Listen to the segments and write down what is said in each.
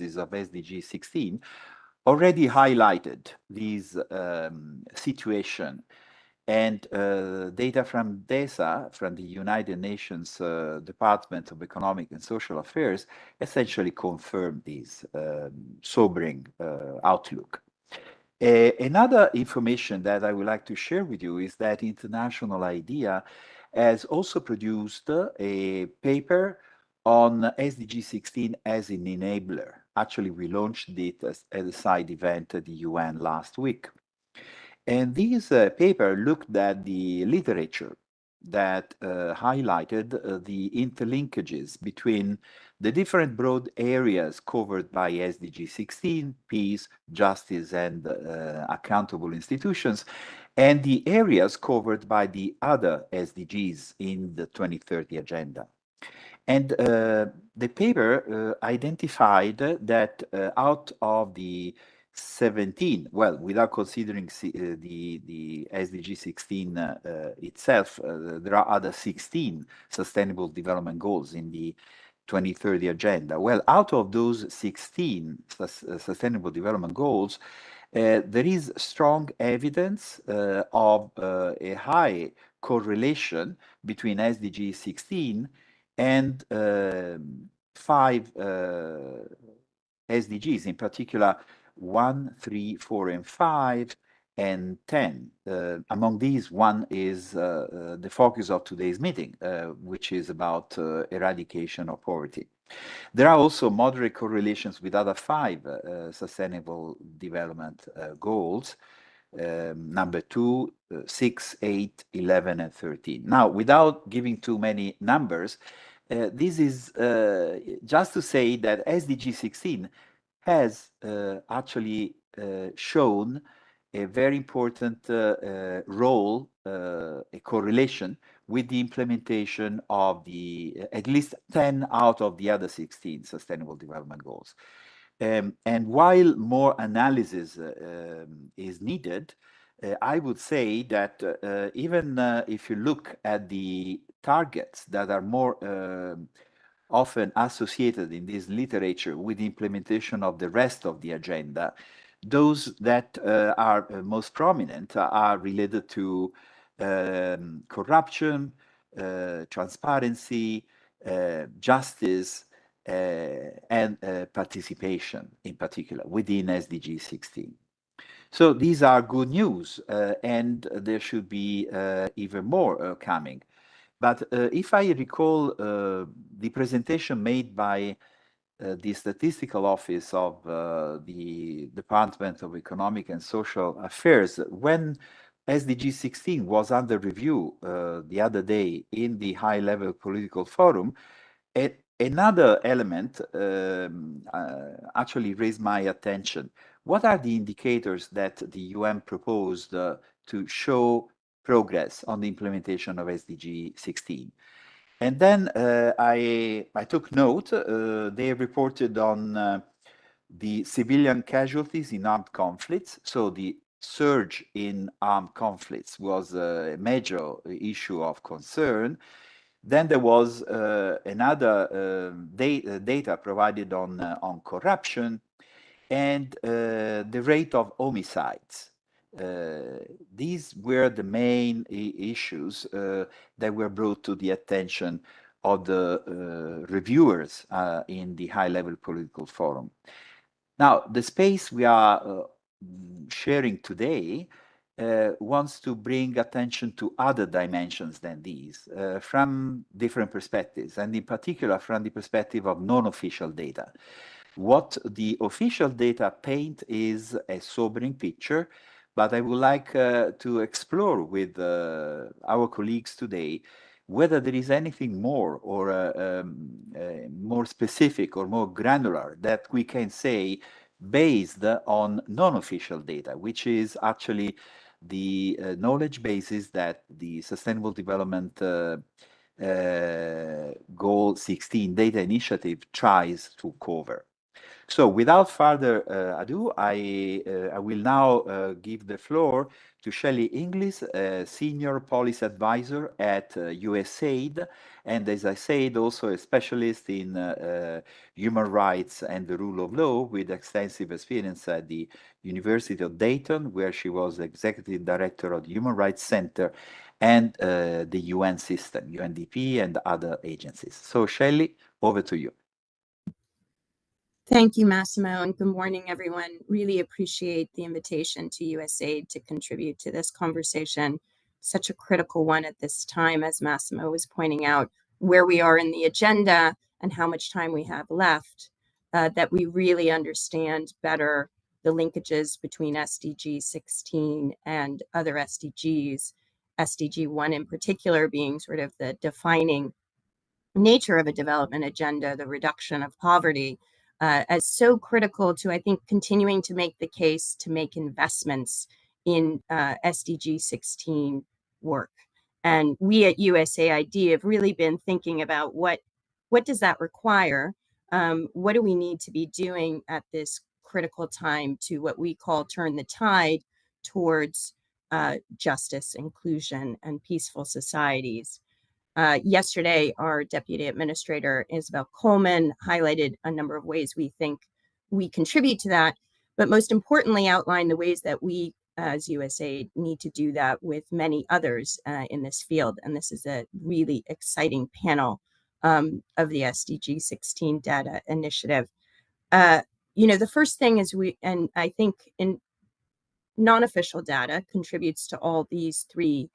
of SDG 16 already highlighted this situation. And data from DESA, from the United Nations Department of Economic and Social Affairs, essentially confirmed this sobering outlook. Another information that I would like to share with you is that International IDEA has also produced a paper on SDG 16 as an enabler. Actually, we launched it as a side event at the UN last week. And this paper looked at the literature that highlighted the interlinkages between the different broad areas covered by SDG 16, peace, justice, and accountable institutions, and the areas covered by the other SDGs in the 2030 agenda. And the paper identified that out of the 17, well, without considering the SDG 16 itself, there are other 16 sustainable development goals in the 2030 agenda. Well, out of those 16 sustainable development goals, there is strong evidence of a high correlation between SDG 16 and 5 SDGs, in particular 1, 3, 4, and 5, and 10. Among these, one is the focus of today's meeting, which is about eradication of poverty. There are also moderate correlations with other 5 sustainable development goals, number 2, 6, 8, 11, and 13. Now, without giving too many numbers, this is just to say that SDG 16 has actually shown a very important role, a correlation with the implementation of the at least 10 out of the other 16 sustainable development goals. And while more analysis is needed, I would say that even if you look at the targets that are more often associated in this literature with the implementation of the rest of the agenda, those that are most prominent are related to corruption, transparency, justice, and participation in particular within SDG 16. So these are good news, and there should be even more coming. But if I recall the presentation made by the Statistical Office of the Department of Economic and Social Affairs, when SDG 16 was under review the other day in the high-level political forum, another element actually raised my attention. What are the indicators that the UN proposed to show progress on the implementation of SDG 16? And then I took note, they reported on the civilian casualties in armed conflicts. So the surge in armed conflicts was a major issue of concern. Then there was another data provided on corruption and the rate of homicides. These were the main issues that were brought to the attention of the reviewers in the high-level political forum. Now, the space we are sharing today wants to bring attention to other dimensions than these from different perspectives, and in particular from the perspective of non-official data. What the official data paint is a sobering picture, but I would like to explore with our colleagues today whether there is anything more or more specific or more granular that we can say based on non-official data, which is actually the knowledge bases that the Sustainable Development Goal 16 Data Initiative tries to cover. So without further ado, I will now give the floor to Shelley Inglis, Senior Policy Advisor at USAID, and as I said, also a specialist in human rights and the rule of law with extensive experience at the University of Dayton, where she was Executive Director of the Human Rights Center and the UN system, UNDP and other agencies. So Shelley, over to you. Thank you, Massimo, and good morning, everyone. Really appreciate the invitation to USAID to contribute to this conversation, such a critical one at this time, as Massimo was pointing out, where we are in the agenda and how much time we have left, that we really understand better the linkages between SDG 16 and other SDGs, SDG 1 in particular being sort of the defining nature of a development agenda, the reduction of poverty, as so critical to, I think, continuing to make the case to make investments in SDG 16 work. And we at USAID have really been thinking about what does that require? What do we need to be doing at this critical time to what we call turn the tide towards justice, inclusion, and peaceful societies? Yesterday, our Deputy Administrator, Isabel Coleman, highlighted a number of ways we think we contribute to that, but most importantly, outlined the ways that we, as USAID, need to do that with many others in this field. And this is a really exciting panel of the SDG 16 data initiative. The first thing is and I think in non-official data contributes to all these three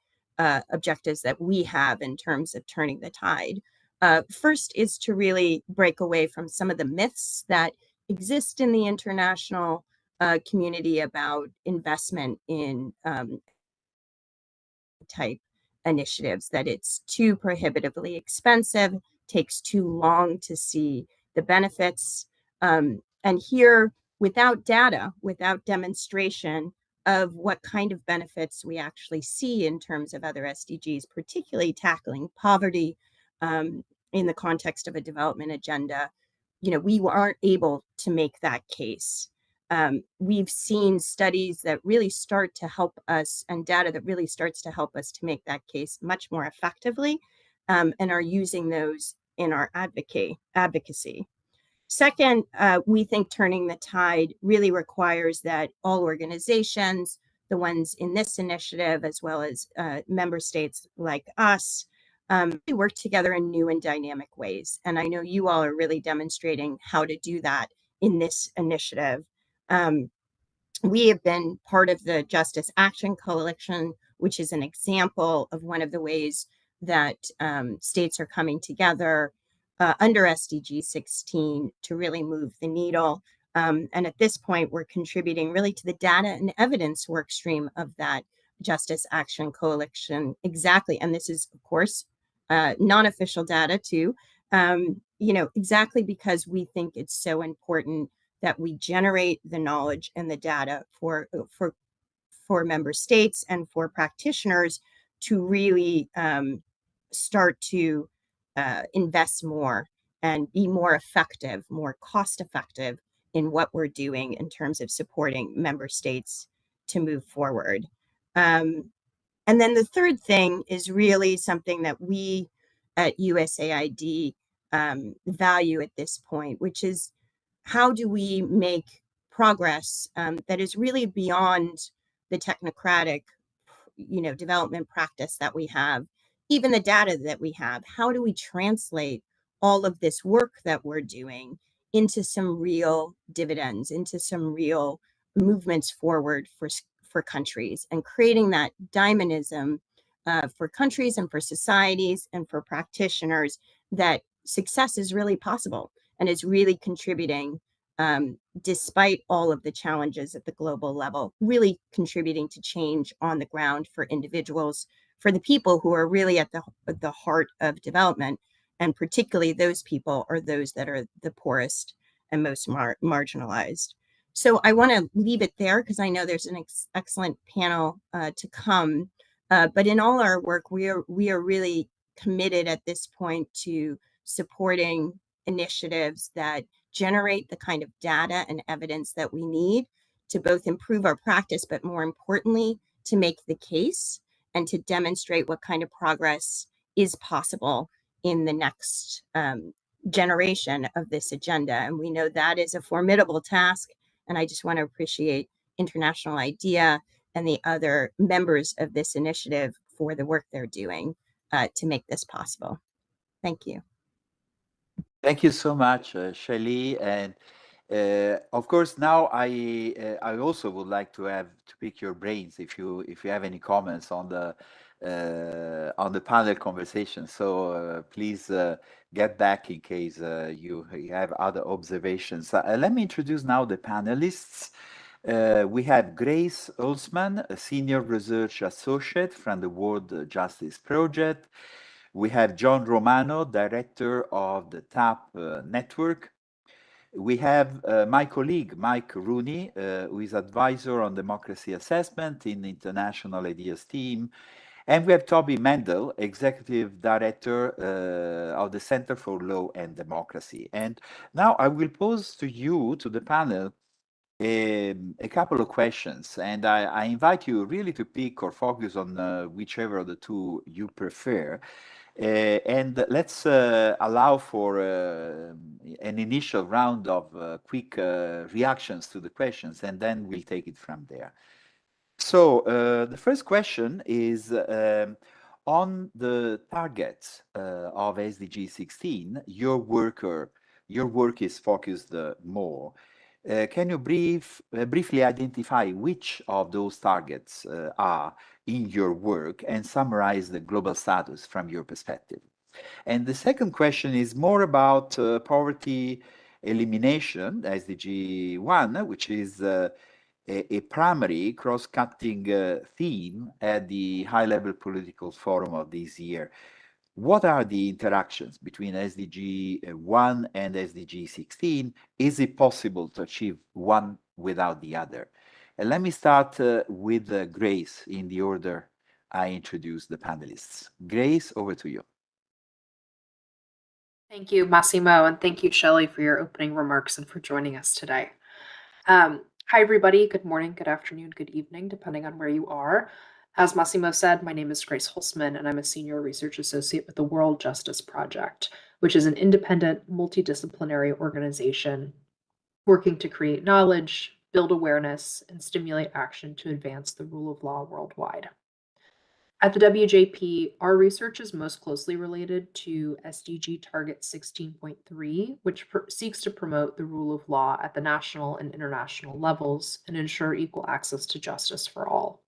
objectives that we have in terms of turning the tide. First is to really break away from some of the myths that exist in the international community about investment in type initiatives, that it's too prohibitively expensive, takes too long to see the benefits. And here, without data, without demonstration of what kind of benefits we actually see in terms of other SDGs, particularly tackling poverty in the context of a development agenda, we aren't able to make that case. We've seen studies that really start to help us and data that really starts to help us to make that case much more effectively, and are using those in our advocacy. Second, we think turning the tide really requires that all organizations, the ones in this initiative, as well as member states like us, work together in new and dynamic ways. And I know you all are really demonstrating how to do that in this initiative. We have been part of the Justice Action Coalition, which is an example of one of the ways that states are coming together under SDG 16 to really move the needle. And at this point, we're contributing really to the data and evidence work stream of that Justice Action Coalition. Exactly. And this is, of course, non-official data too, exactly because we think it's so important that we generate the knowledge and the data for member states and for practitioners to really start to invest more and be more effective, more cost effective in what we're doing in terms of supporting member states to move forward. And then the third thing is really something that we at USAID value at this point, which is how do we make progress that is really beyond the technocratic, development practice that we have, even the data that we have. How do we translate all of this work that we're doing into some real dividends, into some real movements forward for countries, and creating that dynamism for countries and for societies and for practitioners, that success is really possible and is really contributing, despite all of the challenges at the global level, really contributing to change on the ground for individuals, for the people who are really at the heart of development, and particularly those people are those that are the poorest and most marginalized. So I want to leave it there because I know there's an excellent panel to come. But in all our work, we are really committed at this point to supporting initiatives that generate the kind of data and evidence that we need to both improve our practice, but more importantly, to make the case and to demonstrate what kind of progress is possible in the next generation of this agenda. And we know that is a formidable task. And I just want to appreciate International IDEA and the other members of this initiative for the work they're doing to make this possible. Thank you. Thank you so much, Shelley. And of course, now I also would like to pick your brains if you have any comments on the panel conversation. So please get back in case you have other observations. Let me introduce now the panelists. We have Grace Holzman, a senior research associate from the World Justice Project. We have John Romano, director of the TAP network. We have my colleague, Mike Rooney, who is advisor on democracy assessment in the International IDEAS team. And we have Toby Mendel, executive director of the Center for Law and Democracy. And now I will pose to you, to the panel, a couple of questions. And I invite you really to pick or focus on whichever of the two you prefer. And let's allow for an initial round of quick reactions to the questions, and then we'll take it from there. So the first question is on the targets of SDG 16. Your work is focused more. Can you briefly identify which of those targets are in your work and summarize the global status from your perspective? And the second question is more about poverty elimination, SDG 1, which is a primary cross-cutting theme at the high-level political forum of this year. What are the interactions between SDG 1 and SDG 16? Is it possible to achieve one without the other? And let me start with Grace in the order I introduced the panelists. Grace, over to you. Thank you, Massimo, and thank you, Shelley, for your opening remarks and for joining us today. Hi, everybody. Good morning, good afternoon, good evening, depending on where you are. As Massimo said, my name is Grace Holzman, and I'm a senior research associate with the World Justice Project, which is an independent, multidisciplinary organization working to create knowledge, build awareness, and stimulate action to advance the rule of law worldwide. At the WJP, our research is most closely related to SDG Target 16.3, which seeks to promote the rule of law at the national and international levels and ensure equal access to justice for all.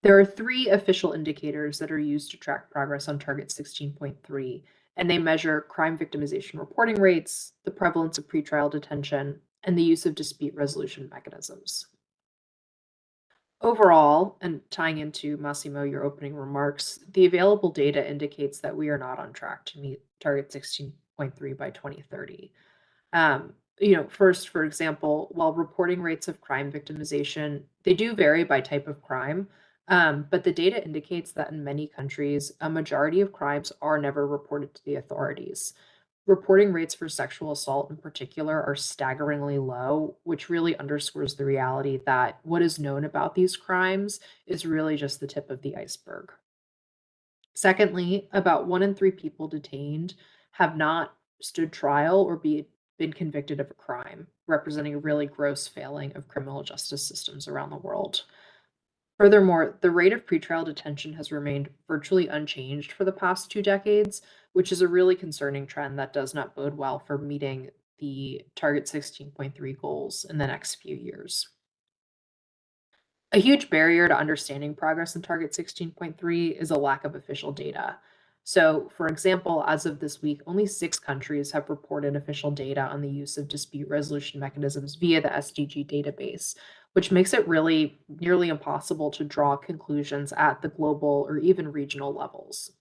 There are 3 official indicators that are used to track progress on Target 16.3, and they measure crime victimization reporting rates, the prevalence of pretrial detention, and the use of dispute resolution mechanisms. Overall, and tying into Massimo, your opening remarks, the available data indicates that we are not on track to meet Target 16.3 by 2030. First, for example, while reporting rates of crime victimization, they do vary by type of crime, but the data indicates that in many countries, a majority of crimes are never reported to the authorities. Reporting rates for sexual assault in particular are staggeringly low, which really underscores the reality that what is known about these crimes is really just the tip of the iceberg. Secondly, about 1 in 3 people detained have not stood trial or been convicted of a crime, representing a really gross failing of criminal justice systems around the world. Furthermore, the rate of pretrial detention has remained virtually unchanged for the past 2 decades, which is a really concerning trend that does not bode well for meeting the Target 16.3 goals in the next few years. A huge barrier to understanding progress in Target 16.3 is a lack of official data. So, for example, as of this week, only 6 countries have reported official data on the use of dispute resolution mechanisms via the SDG database, which makes it really nearly impossible to draw conclusions at the global or even regional levels.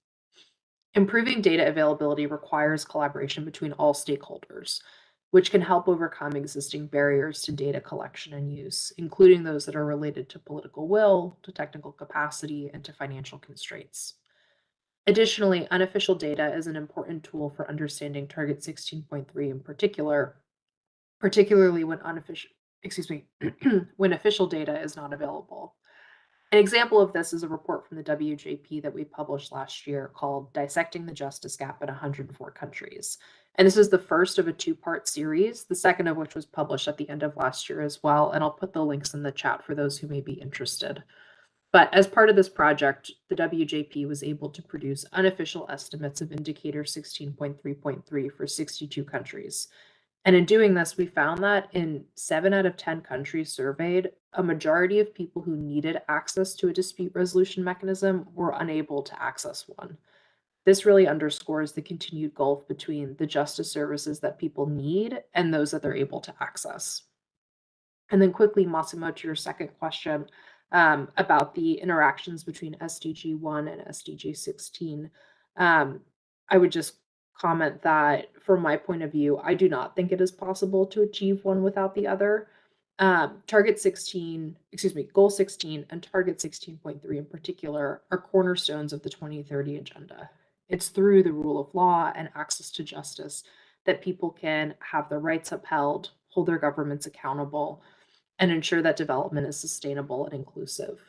Improving data availability requires collaboration between all stakeholders, which can help overcome existing barriers to data collection and use, including those that are related to political will, to technical capacity, and to financial constraints. Additionally, unofficial data is an important tool for understanding Target 16.3 in particular, particularly when when official data is not available. An example of this is a report from the WJP that we published last year called Dissecting the Justice Gap in 104 Countries. And this is the first of a two-part series, the second of which was published at the end of last year as well. And I'll put the links in the chat for those who may be interested. But as part of this project, the WJP was able to produce unofficial estimates of indicator 16.3.3 for 62 countries. And in doing this, we found that in 7 out of 10 countries surveyed, a majority of people who needed access to a dispute resolution mechanism were unable to access one. This really underscores the continued gulf between the justice services that people need and those that they're able to access. And then quickly, Massimo, to your second question about the interactions between SDG 1 and SDG 16, I would just comment that from my point of view, I do not think it is possible to achieve one without the other. Goal 16 and Target 16.3 in particular are cornerstones of the 2030 agenda. It's through the rule of law and access to justice that people can have their rights upheld, hold their governments accountable, and ensure that development is sustainable and inclusive.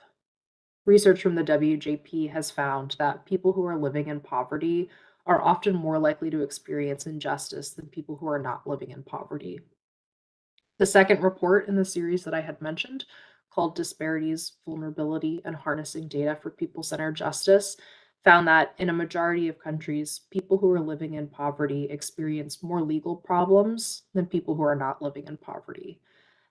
Research from the WJP has found that people who are living in poverty are often more likely to experience injustice than people who are not living in poverty. The second report in the series that I had mentioned, called Disparities, Vulnerability, and Harnessing Data for People-Centered Justice, found that in a majority of countries, people who are living in poverty experience more legal problems than people who are not living in poverty.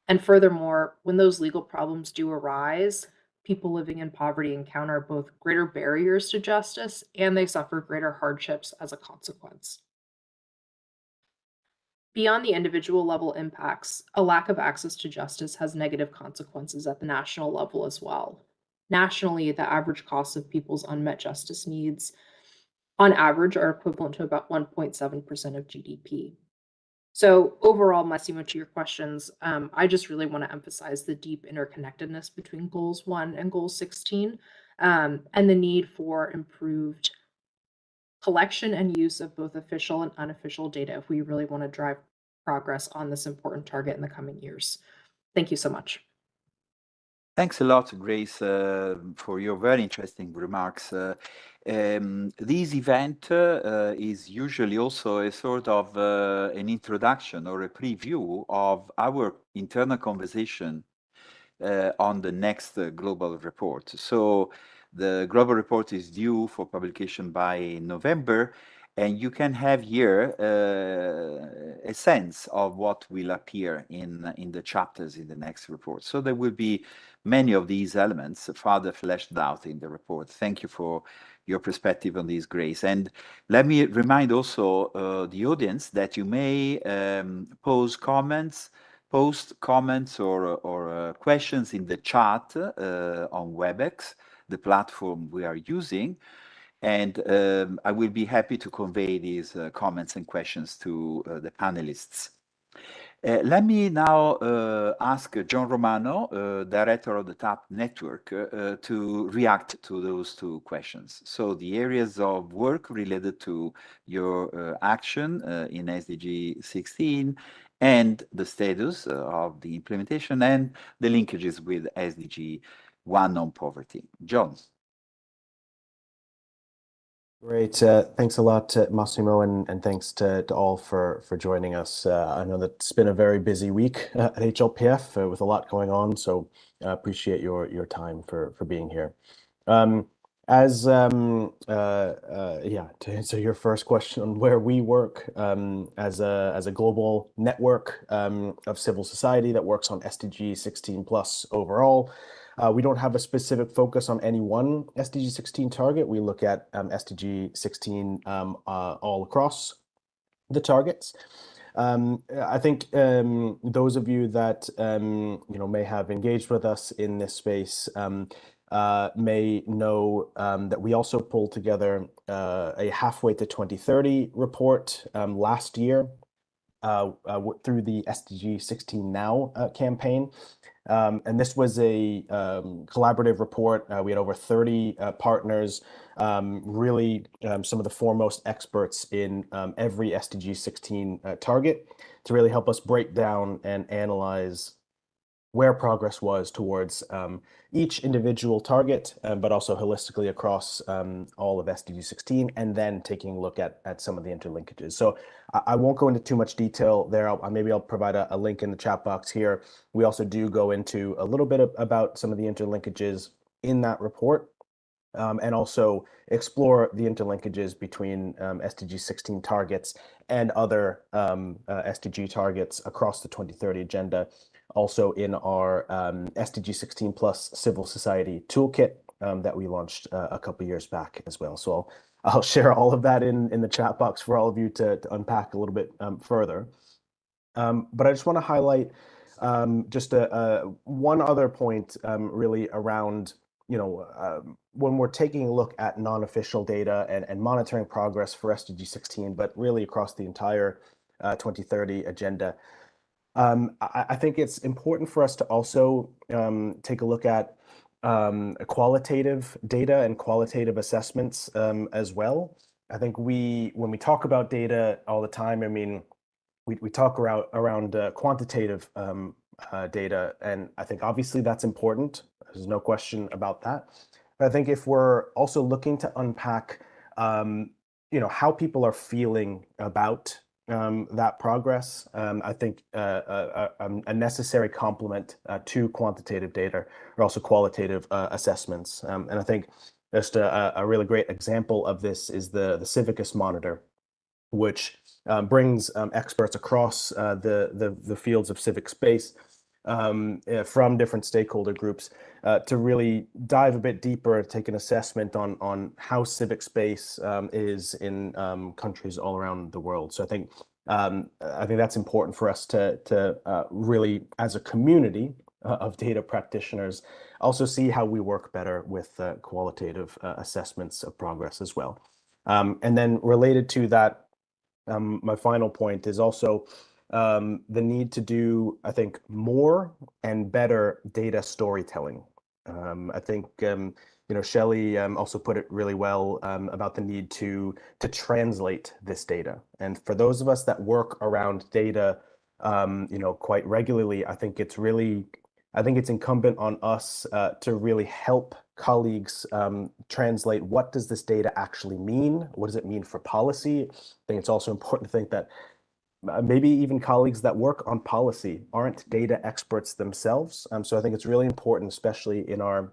And furthermore, when those legal problems do arise, people living in poverty encounter both greater barriers to justice and they suffer greater hardships as a consequence. Beyond the individual level impacts, a lack of access to justice has negative consequences at the national level as well. Nationally, the average cost of people's unmet justice needs, on average, are equivalent to about 1.7% of GDP. So overall, Massimo, to your questions, I just really want to emphasize the deep interconnectedness between Goals 1 and Goal 16, and the need for improved collection and use of both official and unofficial data if we really want to drive progress on this important target in the coming years. Thank you so much. Thanks a lot, Grace, for your very interesting remarks. This event is usually also a sort of an introduction or a preview of our internal conversation on the next global report. So the global report is due for publication by November, and you can have here a sense of what will appear in the chapters in the next report. So there will be many of these elements further fleshed out in the report. Thank you for your perspective on this, Grace. And let me remind also the audience that you may post comments or questions in the chat on WebEx, the platform we are using. And I will be happy to convey these comments and questions to the panelists. Let me now ask John Romano, Director of the TAP Network, to react to those two questions. So the areas of work related to your action in SDG 16 and the status of the implementation and the linkages with SDG 1 on poverty. John. Great. Thanks a lot, Massimo, and thanks to all for joining us. I know that it's been a very busy week at HLPF with a lot going on, so appreciate your time for being here. To answer your first question on where we work as a global network of civil society that works on SDG 16 plus overall. We don't have a specific focus on any one SDG 16 target. We look at SDG 16 all across the targets. I think those of you that may have engaged with us in this space may know that we also pulled together a halfway to 2030 report last year. through the SDG 16 Now campaign. And this was a collaborative report. We had over 30 partners, really some of the foremost experts in every SDG 16 target to really help us break down and analyze where progress was towards each individual target, but also holistically across all of SDG 16, and then taking a look at some of the interlinkages. So I won't go into too much detail there. Maybe I'll provide a link in the chat box here. We also do go into a little bit about some of the interlinkages in that report. And also explore the interlinkages between SDG 16 targets and other SDG targets across the 2030 agenda, also in our SDG 16 plus civil society toolkit that we launched a couple years back as well. So I'll share all of that in the chat box for all of you to unpack a little bit further. But I just want to highlight just one other point really around, when we're taking a look at non-official data and monitoring progress for SDG 16, but really across the entire 2030 agenda, I think it's important for us to also take a look at qualitative data and qualitative assessments as well. I think when we talk about data all the time, I mean, we talk around quantitative data, and I think obviously that's important. There's no question about that. But I think if we're also looking to unpack, how people are feeling about that progress, I think a necessary complement to quantitative data are also qualitative assessments. And I think just a really great example of this is the Civicus Monitor, which brings experts across the fields of civic space from different stakeholder groups to really dive a bit deeper, take an assessment on how civic space is in countries all around the world. So I think that's important for us to really, as a community of data practitioners, also see how we work better with qualitative assessments of progress as well. And then related to that, my final point is also the need to do, I think, more and better data storytelling. I think, Shelley also put it really well about the need to translate this data. And for those of us that work around data, quite regularly, I think it's incumbent on us to really help colleagues translate what does this data actually mean? What does it mean for policy? I think it's also important to think that maybe even colleagues that work on policy aren't data experts themselves. So I think it's really important, especially in our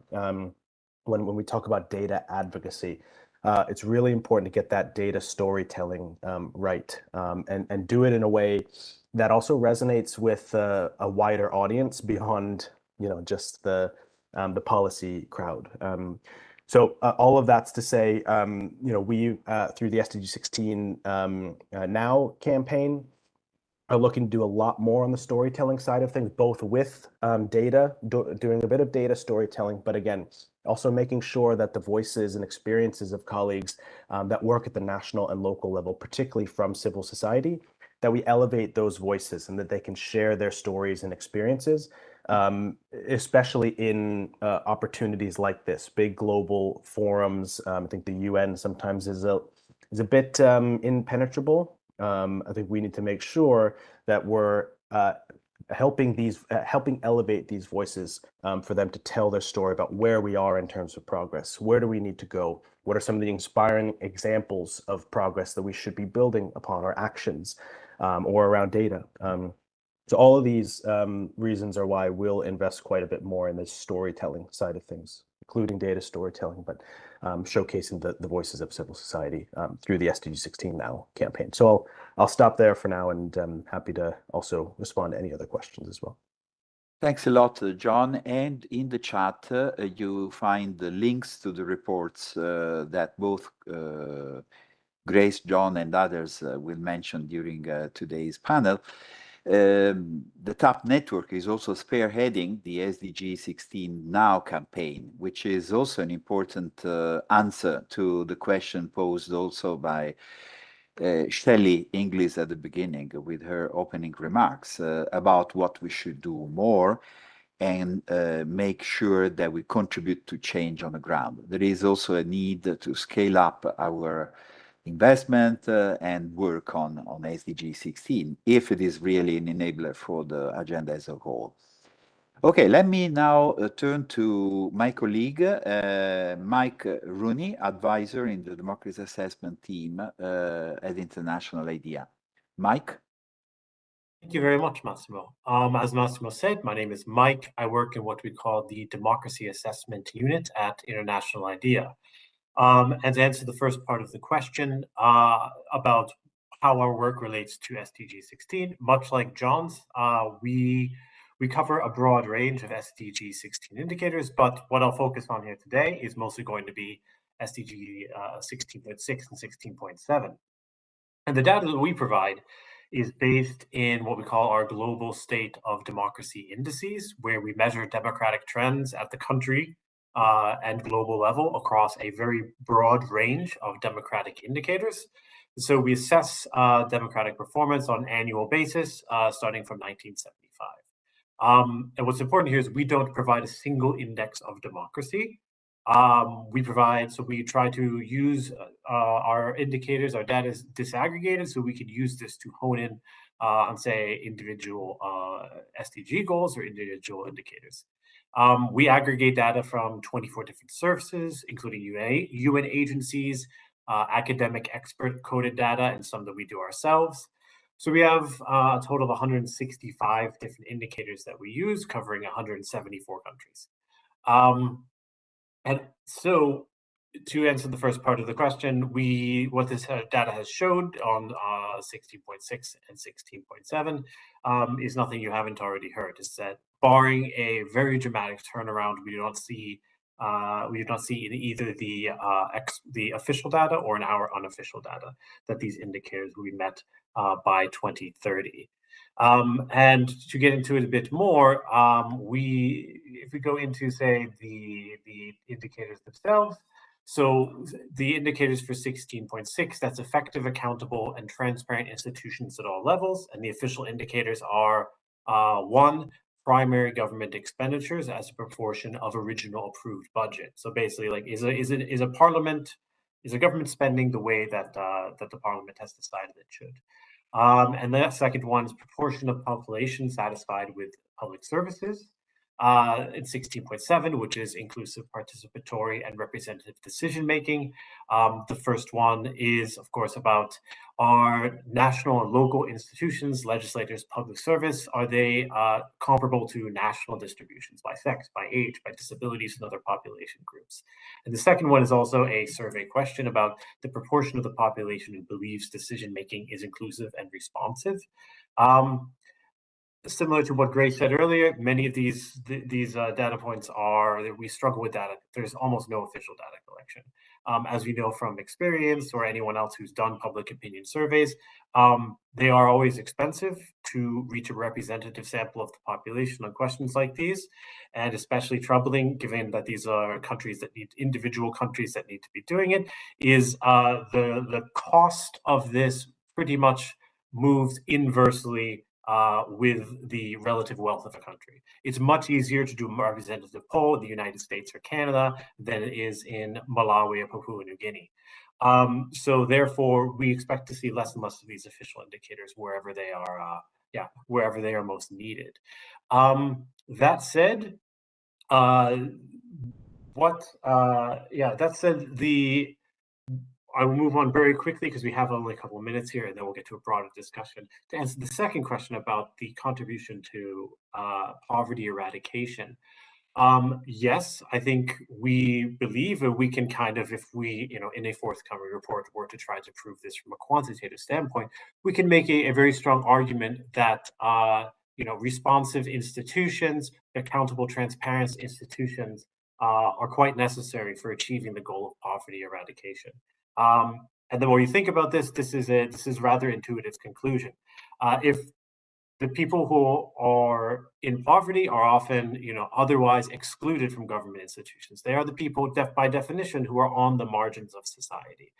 when we talk about data advocacy, it's really important to get that data storytelling right, and do it in a way that also resonates with a wider audience beyond just the policy crowd. So all of that's to say, we through the SDG 16 Now campaign are looking to do a lot more on the storytelling side of things, both with data, doing a bit of data storytelling, but again, also making sure that the voices and experiences of colleagues that work at the national and local level, particularly from civil society, that we elevate those voices and that they can share their stories and experiences, especially in opportunities like this, big global forums. I think the UN sometimes is a bit impenetrable. I think we need to make sure that we're helping elevate these voices for them to tell their story about where we are in terms of progress. Where do we need to go? What are some of the inspiring examples of progress that we should be building upon, our actions or around data? So all of these reasons are why we'll invest quite a bit more in the storytelling side of things, including data storytelling, but showcasing the voices of civil society through the SDG 16 Now campaign. So I'll stop there for now, and I'm happy to also respond to any other questions as well. Thanks a lot, John. And in the chat, you find the links to the reports that both Grace, John, and others will mention during today's panel. The TAP network is also spearheading the SDG 16 Now campaign, which is also an important answer to the question posed also by Shelley Inglis at the beginning with her opening remarks about what we should do more and make sure that we contribute to change on the ground. There is also a need to scale up our investment and work on SDG 16 if it is really an enabler for the agenda as a whole. Okay, let me now turn to my colleague, Mike Rooney, advisor in the Democracy Assessment Team at International IDEA. Mike? Thank you very much, Massimo. As Massimo said, my name is Mike. I work in what we call the Democracy Assessment Unit at International IDEA. And to answer the first part of the question about how our work relates to SDG 16, much like John's, we cover a broad range of SDG 16 indicators, but what I'll focus on here today is mostly going to be SDG 16.6 and 16.7. And the data that we provide is based in what we call our global state of democracy indices, where we measure democratic trends at the country and global level across a very broad range of democratic indicators. So we assess democratic performance on an annual basis starting from 1975. And what's important here is we don't provide a single index of democracy. We try to use our indicators, our data is disaggregated, so we could use this to hone in on, say, individual SDG goals or individual indicators. We aggregate data from 24 different sources, including UN agencies, academic expert coded data, and some that we do ourselves. So we have a total of 165 different indicators that we use, covering 174 countries. And so, to answer the first part of the question, what this data has showed on 16.6 and 16.7 is nothing you haven't already heard. Is that barring a very dramatic turnaround, we do not see in either the official data or in our unofficial data that these indicators will be met by 2030. And to get into it a bit more, if we go into, say, the indicators themselves, so the indicators for 16.6, that's effective, accountable, and transparent institutions at all levels. And the official indicators are 1, primary government expenditures as a proportion of original approved budget. So basically, like, is a government spending the way that the parliament has decided it should? And the second one is proportion of population satisfied with public services. In 16.7, which is inclusive, participatory, and representative decision-making. The first one is, of course, about our national and local institutions, legislators, public service. Are they comparable to national distributions by sex, by age, by disabilities, and other population groups? And the second one is also a survey question about the proportion of the population who believes decision-making is inclusive and responsive. Similar to what Grace said earlier, many of these data points we struggle with data. There's almost no official data collection. As we know from experience or anyone else who's done public opinion surveys, they are always expensive to reach a representative sample of the population on questions like these, and especially troubling given that these are individual countries that need to be doing it, is the cost of this pretty much moves inversely with the relative wealth of a country. It's much easier to do a representative poll in the United States or Canada than it is in Malawi or Papua New Guinea. So therefore, we expect to see less and less of these official indicators wherever they are, wherever they are most needed. That said, I will move on very quickly because we have only a couple of minutes here, and then we'll get to a broader discussion. To answer the second question about the contribution to poverty eradication, yes, I think we believe that we can if we, in a forthcoming report, were to try to prove this from a quantitative standpoint, we can make a very strong argument that, responsive institutions, accountable, transparent institutions are quite necessary for achieving the goal of poverty eradication. And the more you think about this, this is rather intuitive conclusion. If the people who are in poverty are often, otherwise excluded from government institutions, they are the people by definition who are on the margins of society.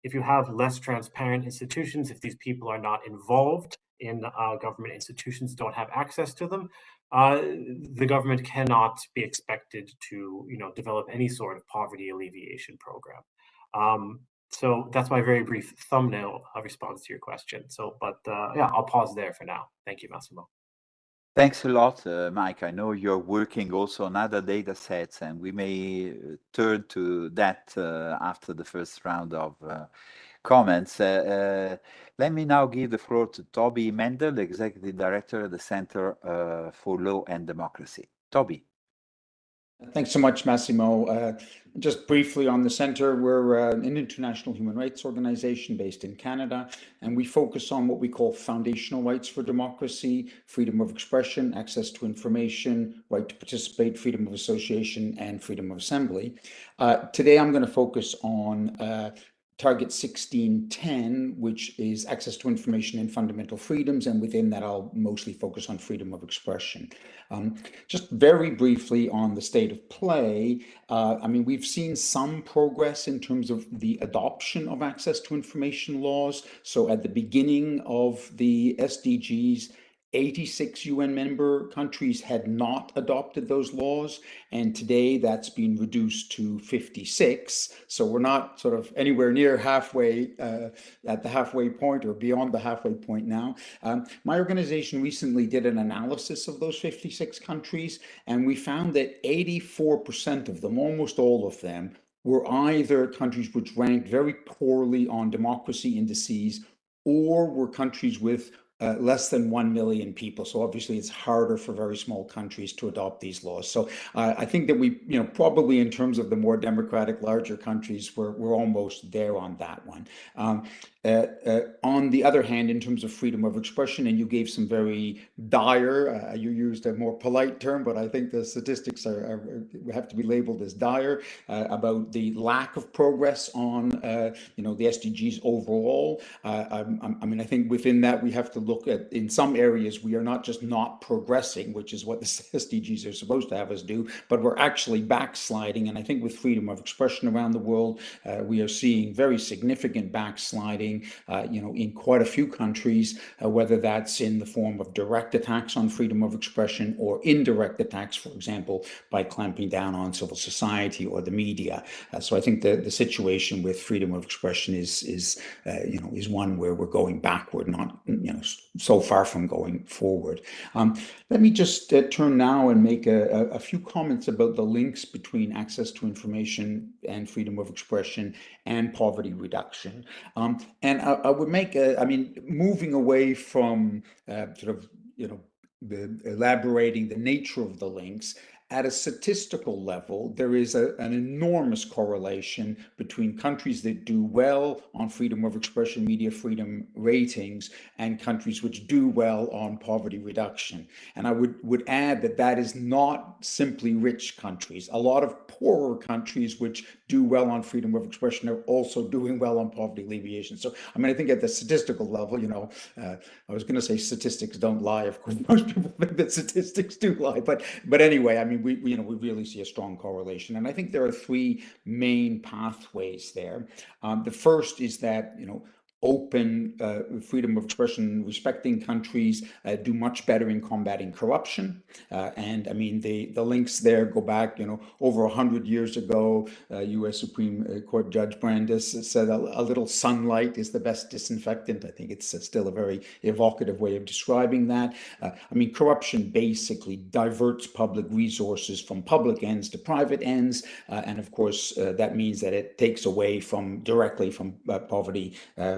If you have less transparent institutions, if these people are not involved in government institutions, don't have access to them, the government cannot be expected to, develop any sort of poverty alleviation program. So that's my very brief thumbnail response to your question. So, but yeah, I'll pause there for now. Thank you, Massimo. Thanks a lot, Mike. I know you're working also on other data sets, and we may turn to that after the first round of comments. Let me now give the floor to Toby Mendel, the Executive Director at the Center for Law and Democracy. Toby. Thanks so much, Massimo. Just briefly on the center, we're an international human rights organization based in Canada, and we focus on what we call foundational rights for democracy, freedom of expression, access to information, right to participate, freedom of association, and freedom of assembly. Today, I'm going to focus on Target 1610, which is access to information and fundamental freedoms, and within that I'll mostly focus on freedom of expression. Just very briefly on the state of play, I mean, we've seen some progress in terms of the adoption of access to information laws. So at the beginning of the SDGs, 86 UN member countries had not adopted those laws, and today that's been reduced to 56. So we're not sort of anywhere near halfway at the halfway point or beyond the halfway point now. My organization recently did an analysis of those 56 countries, and we found that 84% of them, almost all of them, were either countries which ranked very poorly on democracy indices or were countries with less than 1 million people. So obviously it's harder for very small countries to adopt these laws. So I think that we, probably in terms of the more democratic, larger countries, we're almost there on that one. On the other hand, in terms of freedom of expression, and you gave some very dire, you used a more polite term, but I think the statistics have to be labeled as dire, about the lack of progress on, the SDGs overall. I mean, I think within that we have to look at, in some areas, we are not just not progressing, which is what the SDGs are supposed to have us do, but we're actually backsliding. And I think with freedom of expression around the world, we are seeing very significant backsliding, in quite a few countries, whether that's in the form of direct attacks on freedom of expression or indirect attacks, for example, by clamping down on civil society or the media. So I think the situation with freedom of expression is one where we're going backward, not so far from going forward. Let me just turn now and make a few comments about the links between access to information and freedom of expression and poverty reduction. And I would make, moving away from elaborating the nature of the links, at a statistical level, there is an enormous correlation between countries that do well on freedom of expression, media freedom ratings, and countries which do well on poverty reduction. And I would add that is not simply rich countries. A lot of poorer countries which do well on freedom of expression are also doing well on poverty alleviation. So, I mean, I think at the statistical level, I was going to say statistics don't lie. Of course, most people think that statistics do lie. But anyway, I mean, we really see a strong correlation. And I think there are three main pathways there. The first is that, open freedom of expression, respecting countries do much better in combating corruption. And I mean, the links there go back, over 100 years ago, U.S. Supreme Court Judge Brandes said a little sunlight is the best disinfectant. I think it's still a very evocative way of describing that. I mean, corruption basically diverts public resources from public ends to private ends. And of course, that means that it takes away directly from poverty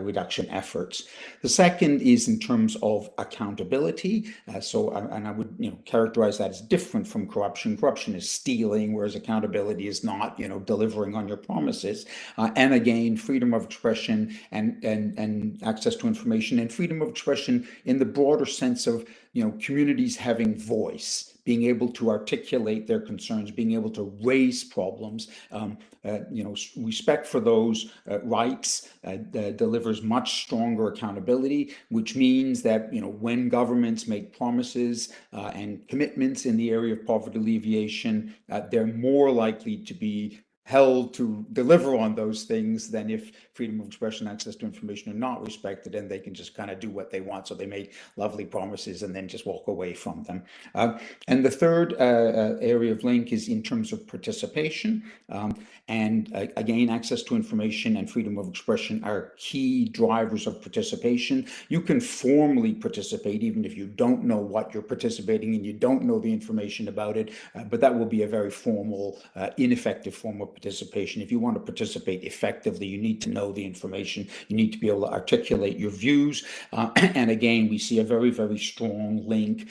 reduction efforts. The second is in terms of accountability. And I would characterize that as different from corruption. Corruption is stealing, whereas accountability is not delivering on your promises. And again, freedom of expression and access to information, and freedom of expression in the broader sense of communities having voice, being able to articulate their concerns, being able to raise problems. Respect for those rights delivers much stronger accountability, which means that when governments make promises and commitments in the area of poverty alleviation, they're more likely to be held to deliver on those things than if freedom of expression, access to information are not respected, and they can just kind of do what they want. So they make lovely promises and then just walk away from them. And the third area of link is in terms of participation. And again, access to information and freedom of expression are key drivers of participation. You can formally participate even if you don't know what you're participating in, you don't know the information about it, but that will be a very formal, ineffective form of participation. If you want to participate effectively, you need to know the information, you need to be able to articulate your views. And again, we see a very, very strong link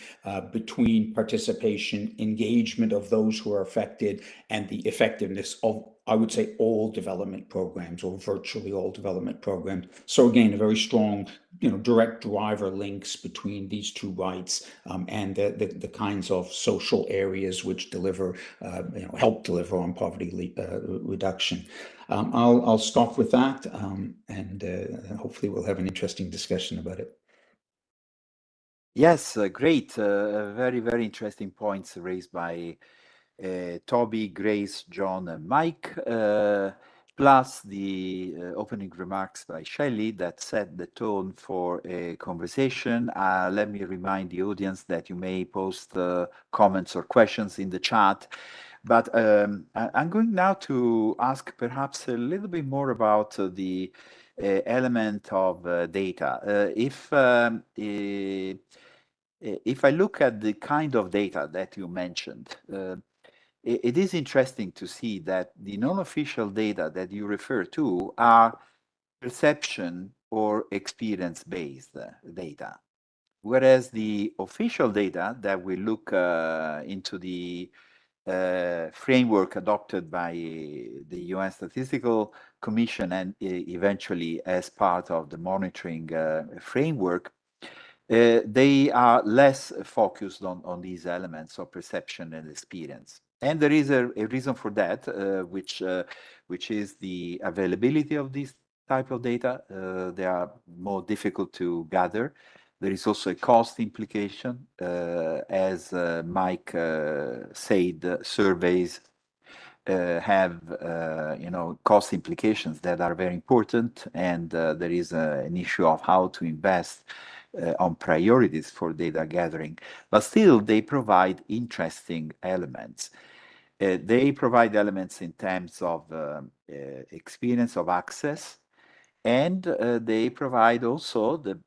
between participation, engagement of those who are affected, and the effectiveness of, I would say, all development programs, or virtually all development programs. So again, a very strong, direct driver links between these two rights and the kinds of social areas which deliver, help deliver on poverty reduction. I'll stop with that, and hopefully we'll have an interesting discussion about it. Yes, great. Very, very interesting points raised by Toby, Grace, John, and Mike, plus the opening remarks by Shelley that set the tone for a conversation. Let me remind the audience that you may post comments or questions in the chat. But I'm going now to ask perhaps a little bit more about the element of data. If I look at the kind of data that you mentioned, it is interesting to see that the non-official data that you refer to are perception or experience-based data, whereas the official data that we look into the framework adopted by the UN Statistical Commission and eventually as part of the monitoring framework, they are less focused on these elements of perception and experience. And there is a reason for that, which is the availability of this type of data. They are more difficult to gather. There is also a cost implication. As Mike said, surveys have cost implications that are very important, and there is an issue of how to invest on priorities for data gathering, but still they provide interesting elements. They provide elements in terms of experience of access, and they provide also the,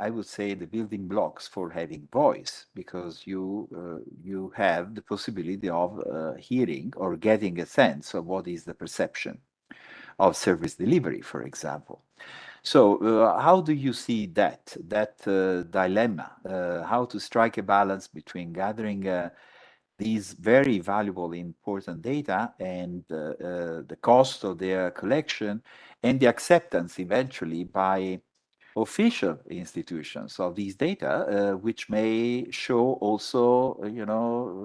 I would say, the building blocks for having voice, because you have the possibility of hearing or getting a sense of what is the perception of service delivery, for example. So how do you see that dilemma? How to strike a balance between gathering these very valuable, important data and the cost of their collection and the acceptance eventually by official institutions of these data, which may show also,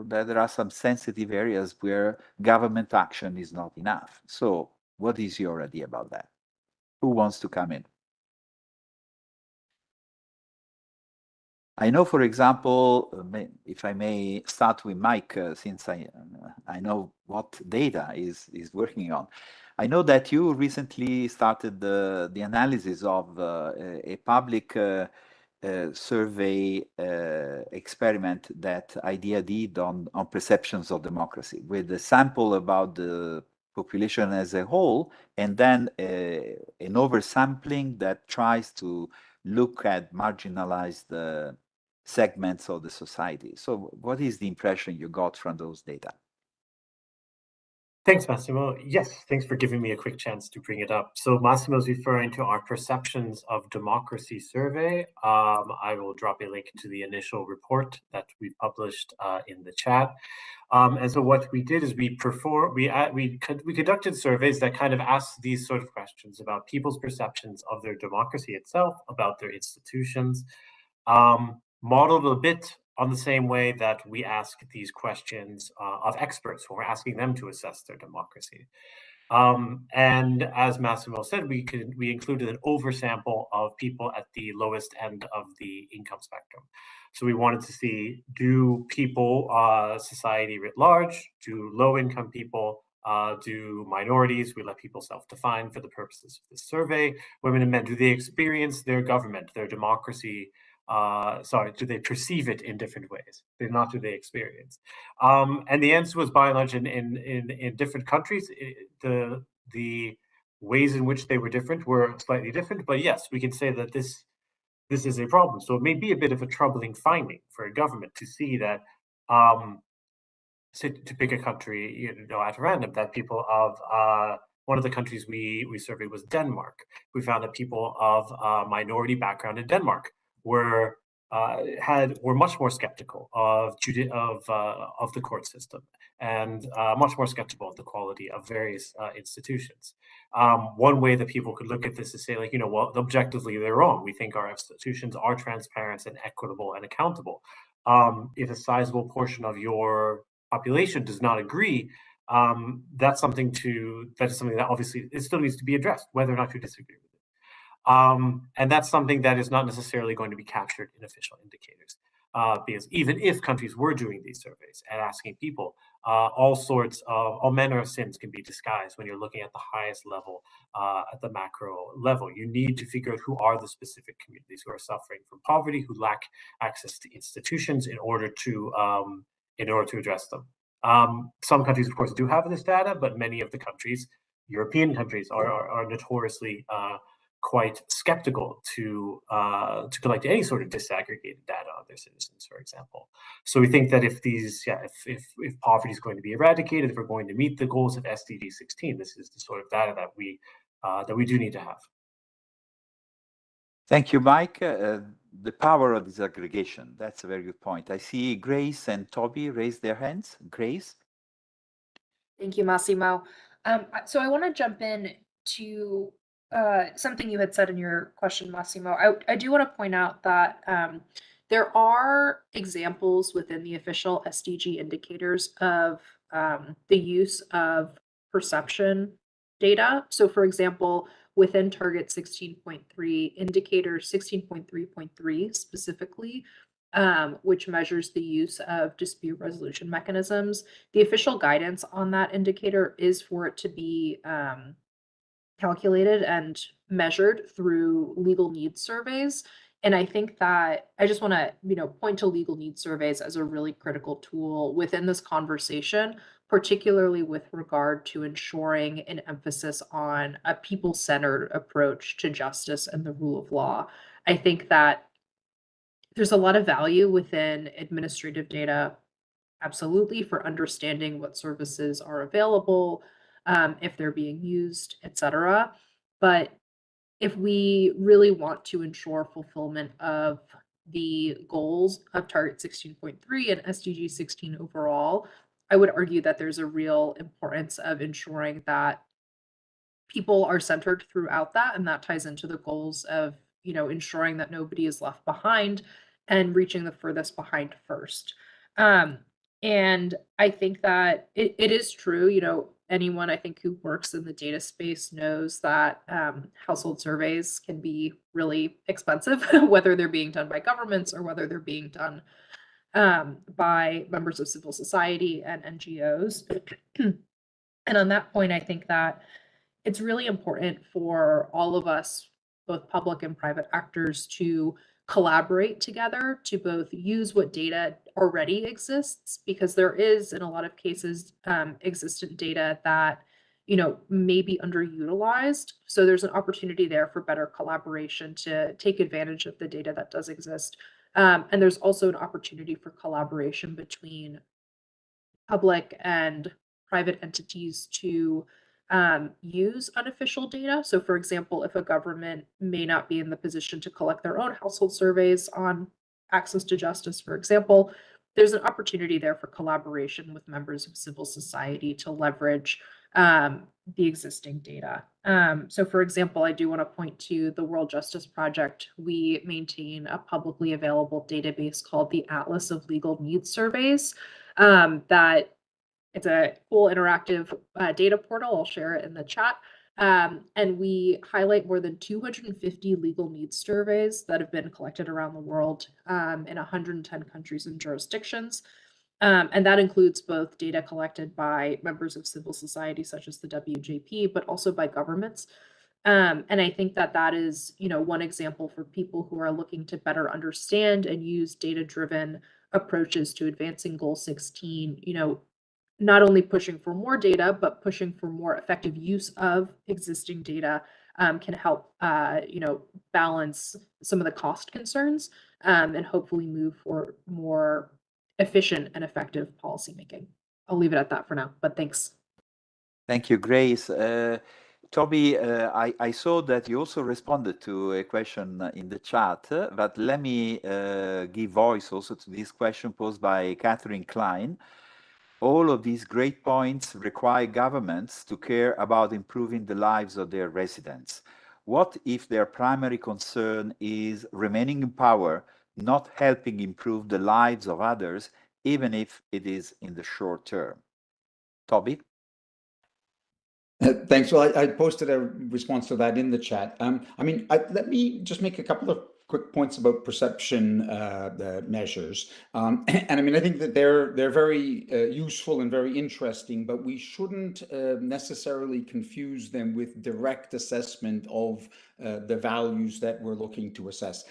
that there are some sensitive areas where government action is not enough. So what is your idea about that? Who wants to come in? I know, for example, if I may start with Mike, since I know what data is working on. I know that you recently started the analysis of a public survey experiment that IDEA did on perceptions of democracy, with a sample about the population as a whole, and then an oversampling that tries to look at marginalized segments of the society. So what is the impression you got from those data? Thanks, Massimo. Yes, thanks for giving me a quick chance to bring it up. So Massimo's referring to our Perceptions of Democracy survey. I will drop a link to the initial report that we published in the chat. And so what we did is we conducted surveys that kind of asked these sort of questions about people's perceptions of their democracy itself, about their institutions, modeled a bit on the same way that we ask these questions of experts when we're asking them to assess their democracy. And as Massimo said, we included an oversample of people at the lowest end of the income spectrum. So we wanted to see, do people, society writ large, do low-income people Do minorities, we let people self-define for the purposes of this survey, women and men, do they experience their government, their democracy, do they perceive it in different ways? Not do they experience? And the answer was by and large in different countries, the ways in which they were different were slightly different, but yes, we can say that this is a problem. So it may be a bit of a troubling finding for a government to see that, to pick a country, at random, that people of one of the countries we surveyed was Denmark. We found that people of minority background in Denmark were much more skeptical of the court system, and much more skeptical of the quality of various institutions. One way that people could look at this is say, like, well, objectively they're wrong. We think our institutions are transparent and equitable and accountable. If a sizable portion of your population does not agree, that is something that obviously it still needs to be addressed, whether or not you disagree with it. And that's something that is not necessarily going to be captured in official indicators, because even if countries were doing these surveys and asking people, all manner of sins can be disguised when you're looking at the highest level, at the macro level. You need to figure out who are the specific communities who are suffering from poverty, who lack access to institutions in order to address them. Some countries, of course, do have this data, but many of the countries, European countries, are notoriously quite skeptical to collect any sort of disaggregated data on their citizens, for example. So we think that if poverty is going to be eradicated, if we're going to meet the goals of SDG 16, this is the sort of data that we do need to have. Thank you, Mike. The power of disaggregation, that's a very good point. I see Grace and Toby raise their hands. Grace? Thank you, Massimo. So I want to jump in to something you had said in your question, Massimo. I do want to point out that there are examples within the official SDG indicators of the use of perception data. So for example, within target 16.3, indicator 16.3.3 specifically, which measures the use of dispute resolution mechanisms. The official guidance on that indicator is for it to be calculated and measured through legal needs surveys. And I think that I just want to, point to legal needs surveys as a really critical tool within this conversation, particularly with regard to ensuring an emphasis on a people-centered approach to justice and the rule of law. I think that there's a lot of value within administrative data, absolutely, for understanding what services are available, if they're being used, etc. But if we really want to ensure fulfillment of the goals of Target 16.3 and SDG 16 overall, I would argue that there's a real importance of ensuring that people are centered throughout that, and that ties into the goals of ensuring that nobody is left behind and reaching the furthest behind first. And I think that it is true, anyone I think who works in the data space knows that household surveys can be really expensive, whether they're being done by governments or whether they're being done by members of civil society and NGOs. And on that point, I think that it's really important for all of us, both public and private actors, to collaborate together to both use what data already exists, because there is, in a lot of cases, existent data that may be underutilized. So there's an opportunity there for better collaboration to take advantage of the data that does exist. And there's also an opportunity for collaboration between public and private entities to use unofficial data. So for example, if a government may not be in the position to collect their own household surveys on access to justice, for example, there's an opportunity there for collaboration with members of civil society to leverage the existing data. So for example, I do want to point to the World Justice Project. We maintain a publicly available database called the Atlas of Legal Needs Surveys. That it's a cool interactive data portal. I'll share it in the chat. And we highlight more than 250 legal needs surveys that have been collected around the world in 110 countries and jurisdictions. And that includes both data collected by members of civil society, such as the WJP, but also by governments. And I think that that is, one example for people who are looking to better understand and use data-driven approaches to advancing Goal 16, not only pushing for more data, but pushing for more effective use of existing data can help, balance some of the cost concerns and hopefully move for more efficient and effective policymaking. I'll leave it at that for now, but thanks. Thank you, Grace. Toby, I saw that you also responded to a question in the chat, but let me give voice also to this question posed by Catherine Klein. All of these great points require governments to care about improving the lives of their residents. What if their primary concern is remaining in power, not helping improve the lives of others, even if it is in the short term? Toby? Thanks. Well, I posted a response to that in the chat. Let me just make a couple of quick points about perception measures. I think that they're very useful and very interesting, but we shouldn't necessarily confuse them with direct assessment of the values that we're looking to assess.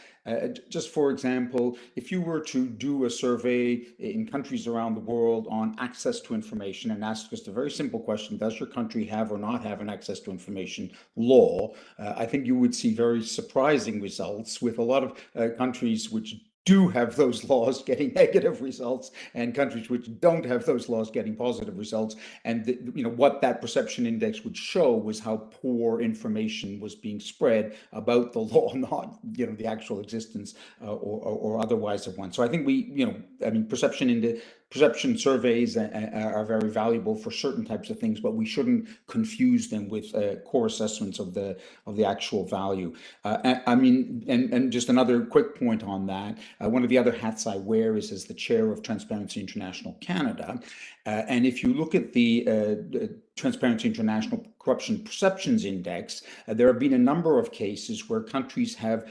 Just for example, if you were to do a survey in countries around the world on access to information and ask just a very simple question, does your country have or not have an access to information law? I think you would see very surprising results, with a lot of countries which do have those laws getting negative results, and countries which don't have those laws getting positive results. And what that perception index would show was how poor information was being spread about the law, not the actual existence or otherwise of one. So I think perception surveys are very valuable for certain types of things, but we shouldn't confuse them with core assessments of the actual value. And just another quick point on that. One of the other hats I wear is as the chair of Transparency International Canada. And if you look at the Transparency International Corruption Perceptions Index, there have been a number of cases where countries have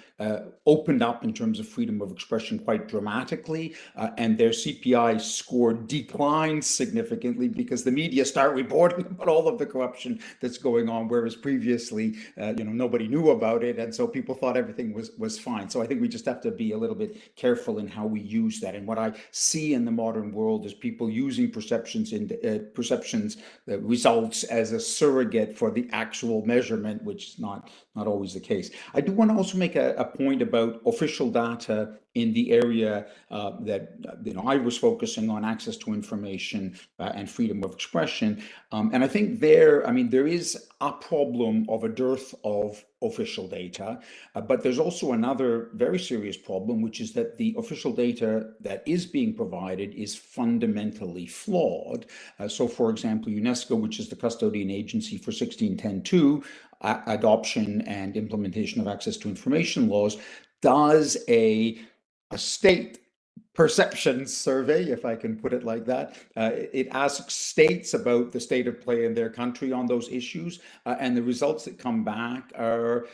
opened up in terms of freedom of expression quite dramatically, and their CPI score declines significantly because the media start reporting about all of the corruption that's going on, whereas previously, nobody knew about it, and so people thought everything was fine. So I think we just have to be a little bit careful in how we use that. And what I see in the modern world is people using perceptions results as a surrogate for the actual measurement, which is not always the case. I do want to also make a point about official data in the area that I was focusing on, access to information and freedom of expression. And I think there is a problem of a dearth of official data, but there's also another very serious problem, which is that the official data that is being provided is fundamentally flawed. So, for example, UNESCO, which is the custodian agency for 1610.2, adoption and implementation of access to information laws, does a state perception survey, if I can put it like that. It asks states about the state of play in their country on those issues, and the results that come back are,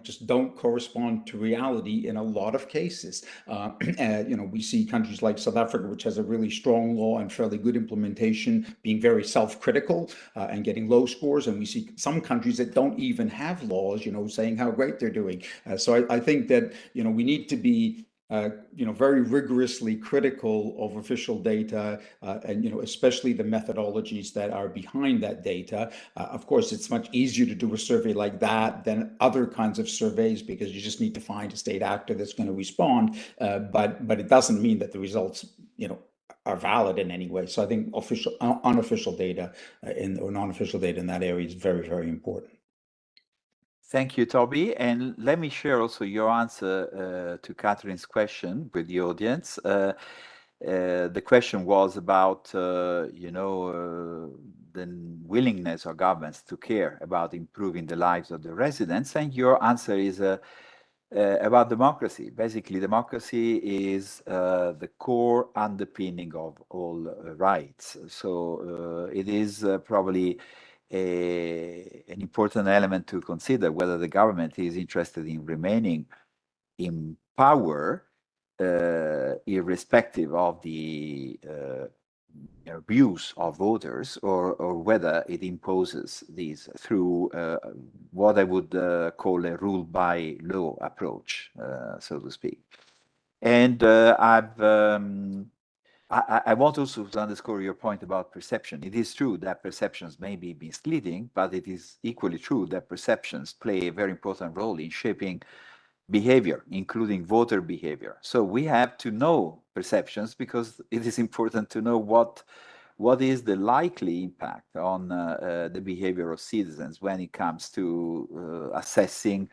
just don't correspond to reality in a lot of cases. We see countries like South Africa, which has a really strong law and fairly good implementation, being very self-critical and getting low scores, and we see some countries that don't even have laws, saying how great they're doing. So I think that we need to be very rigorously critical of official data, and especially the methodologies that are behind that data. Of course, it's much easier to do a survey like that than other kinds of surveys, because you just need to find a state actor that's going to respond. But it doesn't mean that the results, are valid in any way. So I think unofficial data or non-official data in that area is very, very important. Thank you, Toby. And let me share also your answer to Catherine's question with the audience. The question was about, the willingness of governments to care about improving the lives of the residents. And your answer is about democracy. Basically, democracy is the core underpinning of all rights. So it is probably an important element to consider whether the government is interested in remaining in power irrespective of the views of voters, or whether it imposes these through what I would call a rule by law approach, so to speak. And I want also to underscore your point about perception. It is true that perceptions may be misleading, but it is equally true that perceptions play a very important role in shaping behavior, including voter behavior. So we have to know perceptions because it is important to know what is the likely impact on the behavior of citizens when it comes to assessing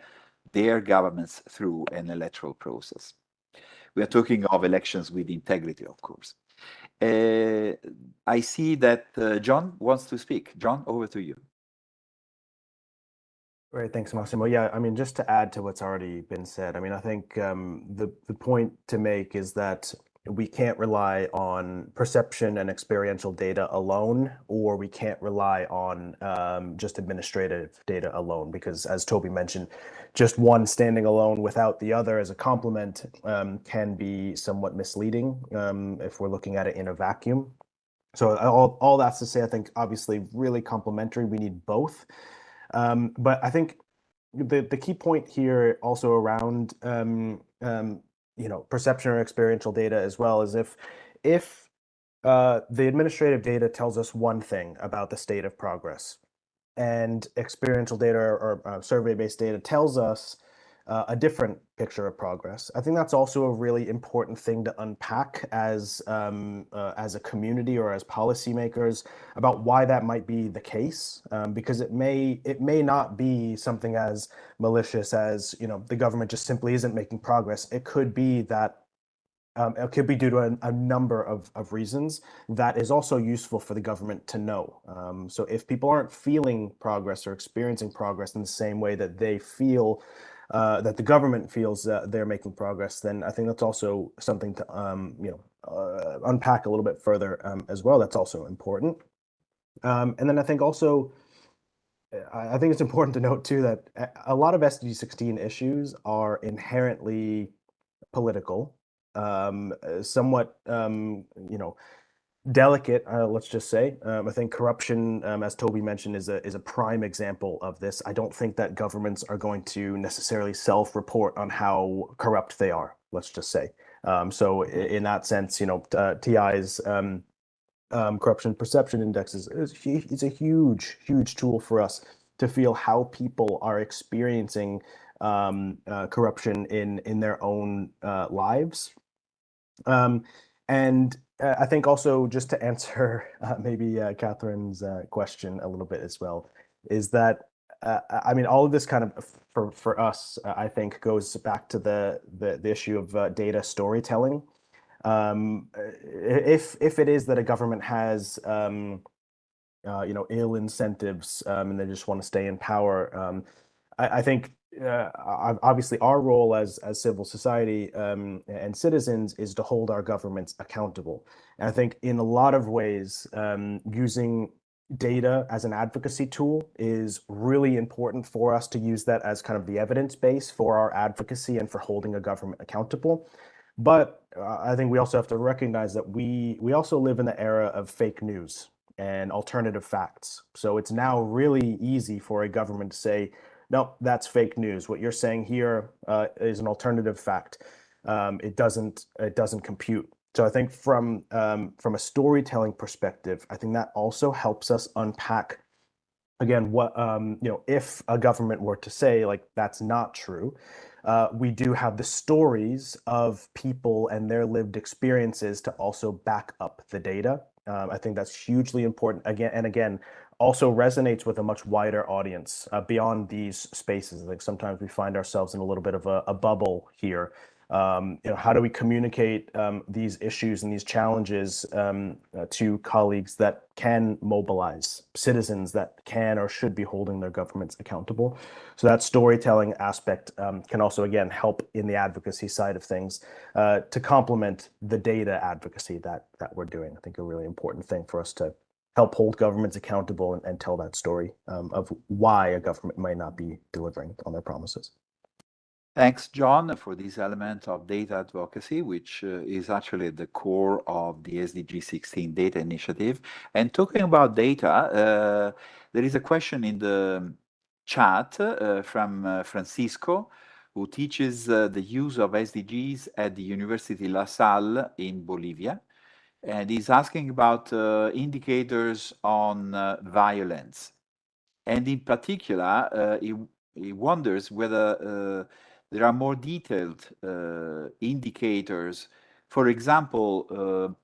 their governments through an electoral process. We are talking of elections with integrity, of course. I see that John wants to speak. John, over to you. Great, thanks, Massimo. Yeah, I mean, just to add to what's already been said, I mean, I think the point to make is that we can't rely on perception and experiential data alone, or we can't rely on just administrative data alone, because as Toby mentioned, just one standing alone without the other as a complement can be somewhat misleading if we're looking at it in a vacuum. So all that's to say, I think obviously really complementary. We need both. But I think the key point here also around perception or experiential data as well is if the administrative data tells us one thing about the state of progress, and experiential data or survey-based data tells us a different picture of progress. I think that's also a really important thing to unpack as a community or as policymakers about why that might be the case, because it may not be something as malicious as the government just simply isn't making progress. It could be that it could be due to a number of reasons that is also useful for the government to know. So if people aren't feeling progress or experiencing progress in the same way that they feel that the government feels that they're making progress, then I think that's also something to unpack a little bit further as well. That's also important. And then I think also, I think it's important to note too that a lot of SDG 16 issues are inherently political, somewhat delicate, let's just say. I think corruption, as Toby mentioned, is a prime example of this. I don't think that governments are going to necessarily self-report on how corrupt they are, let's just say. So in that sense, TI's corruption perception index is a huge tool for us to feel how people are experiencing corruption in their own lives. And I think also, just to answer maybe Catherine's question a little bit as well, is that I mean, all of this kind of for us, I think, goes back to the issue of data storytelling. If it is that a government has ill incentives and they just want to stay in power, I think obviously our role as civil society and citizens is to hold our governments accountable. And I think in a lot of ways, using data as an advocacy tool is really important for us to use that as kind of the evidence base for our advocacy and for holding a government accountable. But I think we also have to recognize that we also live in the era of fake news and alternative facts. So it's now really easy for a government to say, no, that's fake news. What you're saying here is an alternative fact. It doesn't compute. So I think from a storytelling perspective, I think that also helps us unpack again what if a government were to say like that's not true. We do have the stories of people and their lived experiences to also back up the data. I think that's hugely important. Again, also resonates with a much wider audience beyond these spaces. Like sometimes we find ourselves in a little bit of a bubble here. How do we communicate these issues and these challenges to colleagues that can mobilize, citizens that can or should be holding their governments accountable? So that storytelling aspect can also, again, help in the advocacy side of things to complement the data advocacy that we're doing. I think a really important thing for us to help hold governments accountable and tell that story of why a government might not be delivering on their promises. Thanks, John, for this element of data advocacy, which is actually the core of the SDG 16 data initiative. And talking about data, there is a question in the chat from Francisco, who teaches the use of SDGs at the University La Salle in Bolivia. And he's asking about indicators on violence. And in particular, he wonders whether there are more detailed indicators. For example,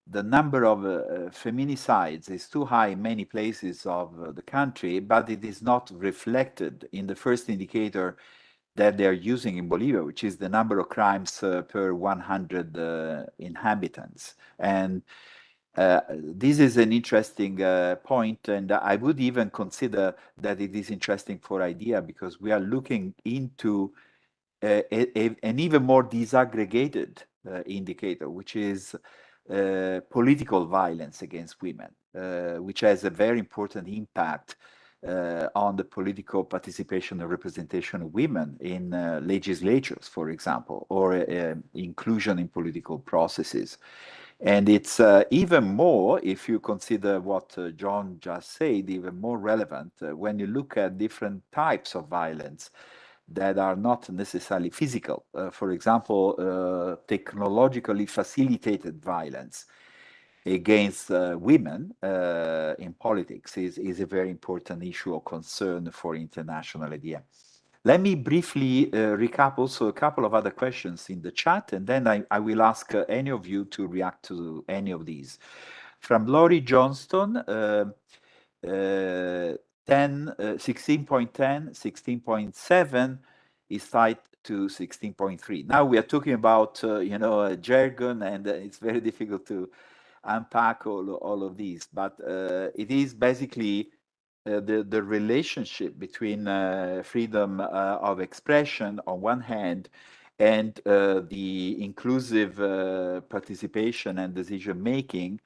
the number of feminicides is too high in many places of the country, but it is not reflected in the first indicator that they're using in Bolivia, which is the number of crimes per 100 inhabitants. And this is an interesting point, and I would even consider that it is interesting for IDEA because we are looking into an even more disaggregated indicator, which is political violence against women, which has a very important impact on the political participation and representation of women in legislatures, for example, or inclusion in political processes. And it's even more, if you consider what John just said, even more relevant when you look at different types of violence that are not necessarily physical. For example, technologically facilitated violence against women in politics is a very important issue of concern for international IDEA. Let me briefly recap also a couple of other questions in the chat, and then I will ask any of you to react to any of these. From Laurie Johnston, 16.10, 16.7 is tied to 16.3. Now we are talking about, jargon, and it's very difficult to unpack all of these, but it is basically the relationship between freedom of expression on one hand and the inclusive participation and decision making,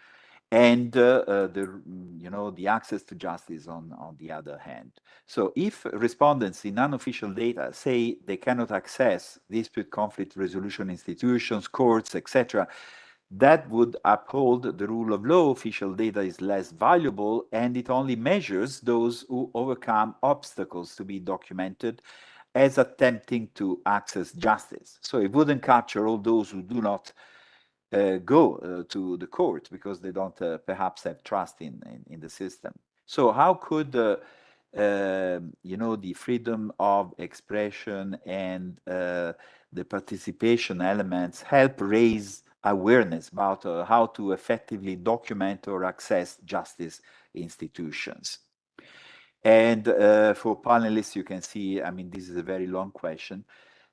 and the access to justice on the other hand. So if respondents in unofficial data say they cannot access dispute conflict resolution institutions, courts, etc., that would uphold the rule of law. Official data is less valuable, and it only measures those who overcome obstacles to be documented as attempting to access justice. So it wouldn't capture all those who do not go to the court because they don't perhaps have trust in the system. So how could the freedom of expression and the participation elements help raise awareness about how to effectively document or access justice institutions? And for panelists, you can see, I mean, this is a very long question.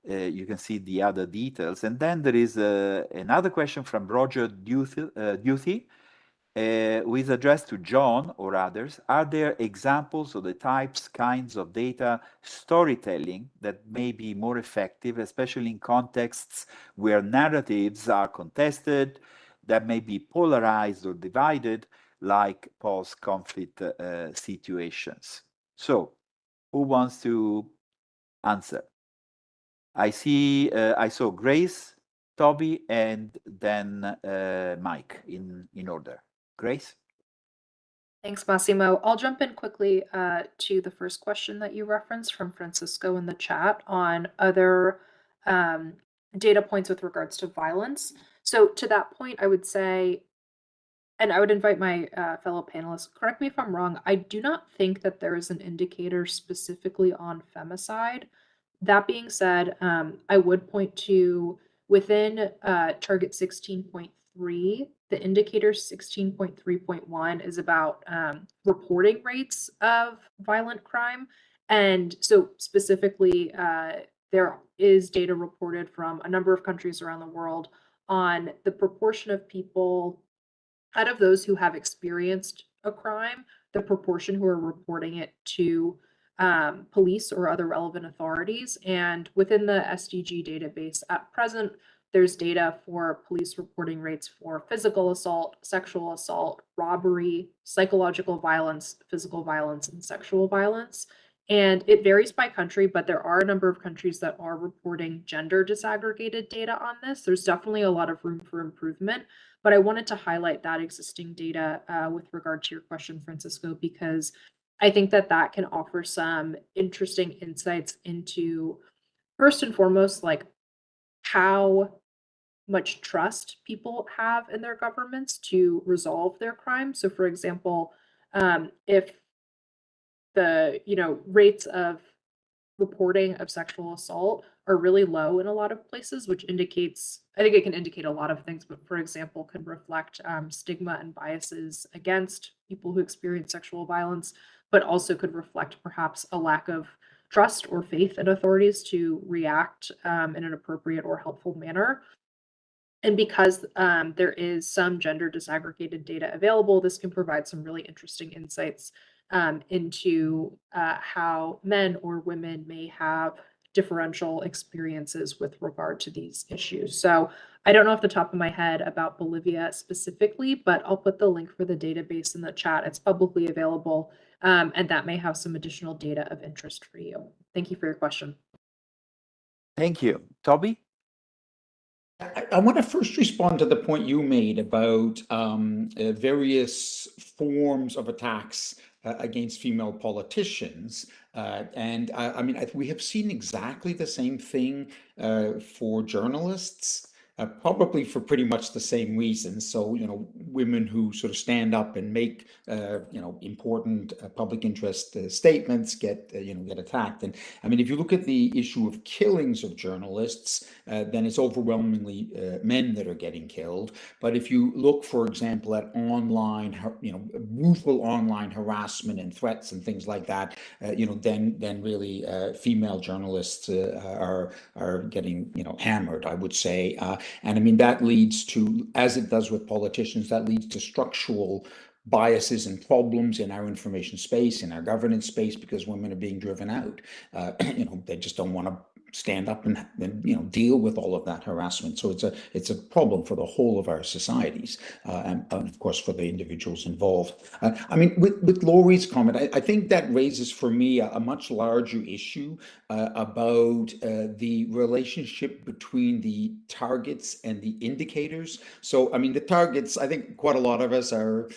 You can see the other details. And then there is another question from Roger Duthie, who is addressed to John or others. Are there examples of the kinds of data storytelling that may be more effective, especially in contexts where narratives are contested, that may be polarized or divided, like post-conflict situations? So, who wants to answer? I saw Grace, Toby, and then Mike in order. Grace? Thanks, Massimo. I'll jump in quickly to the first question that you referenced from Francisco in the chat on other data points with regards to violence. So to that point, I would say, and I would invite my fellow panelists, correct me if I'm wrong, I do not think that there is an indicator specifically on femicide. That being said, I would point to within target 16.3, the indicator 16.3.1 is about reporting rates of violent crime. And so specifically, there is data reported from a number of countries around the world on the proportion of people out of those who have experienced a crime, the proportion who are reporting it to police or other relevant authorities. And within the SDG database at present, there's data for police reporting rates for physical assault, sexual assault, robbery, psychological violence, physical violence, and sexual violence. And it varies by country, but there are a number of countries that are reporting gender disaggregated data on this. There's definitely a lot of room for improvement, but I wanted to highlight that existing data with regard to your question, Francisco, because I think that that can offer some interesting insights into, first and foremost, like how much trust people have in their governments to resolve their crimes. So, for example, if the rates of reporting of sexual assault are really low in a lot of places, which indicates, I think it can indicate a lot of things, but for example, could reflect stigma and biases against people who experience sexual violence, but also could reflect perhaps a lack of trust or faith in authorities to react in an appropriate or helpful manner. And because there is some gender disaggregated data available, this can provide some really interesting insights into how men or women may have differential experiences with regard to these issues. So I don't know off the top of my head about Bolivia specifically, but I'll put the link for the database in the chat. It's publicly available, and that may have some additional data of interest for you. Thank you for your question. Thank you. Toby? I want to first respond to the point you made about various forms of attacks against female politicians. And I mean, we have seen exactly the same thing for journalists. Probably for pretty much the same reasons. So, women who sort of stand up and make, important public interest statements get attacked. And I mean, if you look at the issue of killings of journalists, then it's overwhelmingly men that are getting killed. But if you look, for example, at online, brutal online harassment and threats and things like that, then really female journalists are getting, hammered, I would say. And I mean, that leads to, as it does with politicians, that leads to structural biases and problems in our information space, in our governance space, because women are being driven out. They just don't want to stand up and deal with all of that harassment. So it's a problem for the whole of our societies, and of course for the individuals involved. I mean, with Laurie's comment, I think that raises for me a much larger issue about the relationship between the targets and the indicators. So, I mean, the targets, I think quite a lot of us are,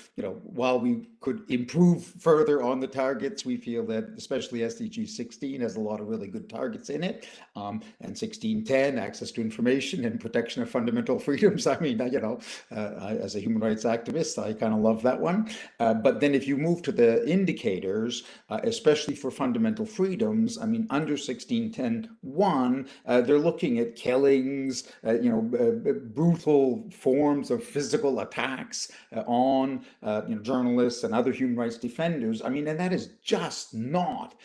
while we could improve further on the targets, we feel that especially SDG 16 has a lot of really good targets in it. And 1610, access to information and protection of fundamental freedoms. I mean, as a human rights activist, I kind of love that one. But then if you move to the indicators, especially for fundamental freedoms, I mean, under 1610.1, they're looking at killings, brutal forms of physical attacks on journalists and other human rights defenders. I mean, and that is just not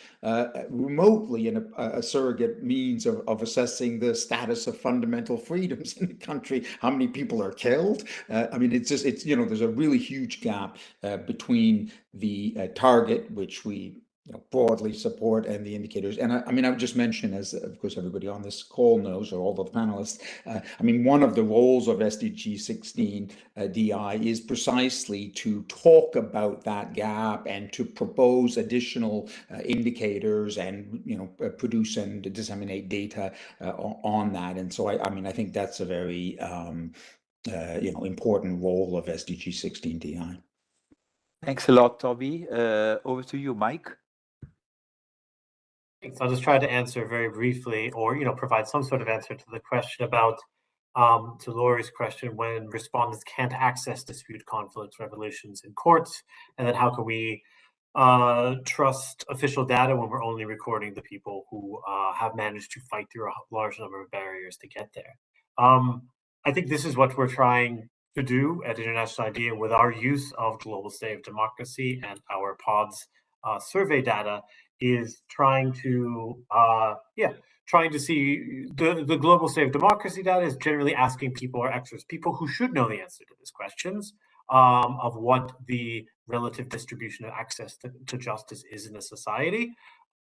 remotely a surrogate means of assessing the status of fundamental freedoms in the country. How many people are killed? I mean, it's there's a really huge gap between the target, which we broadly support, and the indicators. And I mean, I would just mention, as of course everybody on this call knows, or all the panelists, I mean, one of the roles of SDG 16 DI is precisely to talk about that gap and to propose additional indicators and produce and disseminate data on that. And so I mean, I think that's a very important role of SDG 16 DI. Thanks a lot, Toby. Over to you, Mike. Thanks. I'll just try to answer very briefly, or provide some sort of answer to the question about to Laurie's question, when respondents can't access dispute, conflicts, resolutions in courts, and then how can we trust official data when we're only recording the people who have managed to fight through a large number of barriers to get there. I think this is what we're trying to do at International IDEA with our use of Global State of Democracy and our PODS survey data, is trying to see the Global State of Democracy data is generally asking people or experts, people who should know the answer to these questions, of what the relative distribution of access to justice is in a society.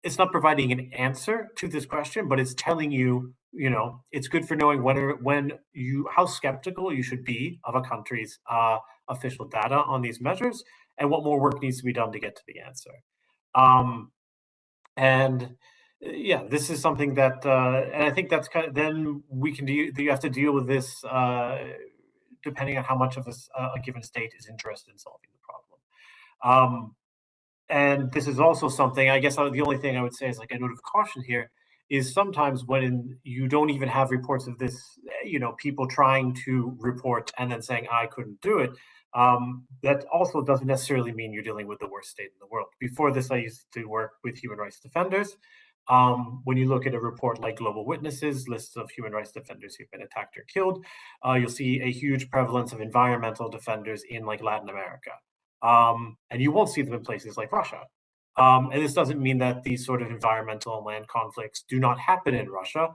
It's not providing an answer to this question, but it's telling you, it's good for knowing how skeptical you should be of a country's official data on these measures, and what more work needs to be done to get to the answer. And yeah, this is something that, and I think that's kind of, then we can do, you have to deal with this depending on how much of a given state is interested in solving the problem. And this is also something, I guess the only thing I would say is like a note of caution here is sometimes when you don't even have reports of this, people trying to report and then saying, I couldn't do it. That also doesn't necessarily mean you're dealing with the worst state in the world. Before this, I used to work with human rights defenders. When you look at a report like Global Witnesses, lists of human rights defenders who've been attacked or killed, you'll see a huge prevalence of environmental defenders in like Latin America. And you won't see them in places like Russia. And this doesn't mean that these sort of environmental and land conflicts do not happen in Russia.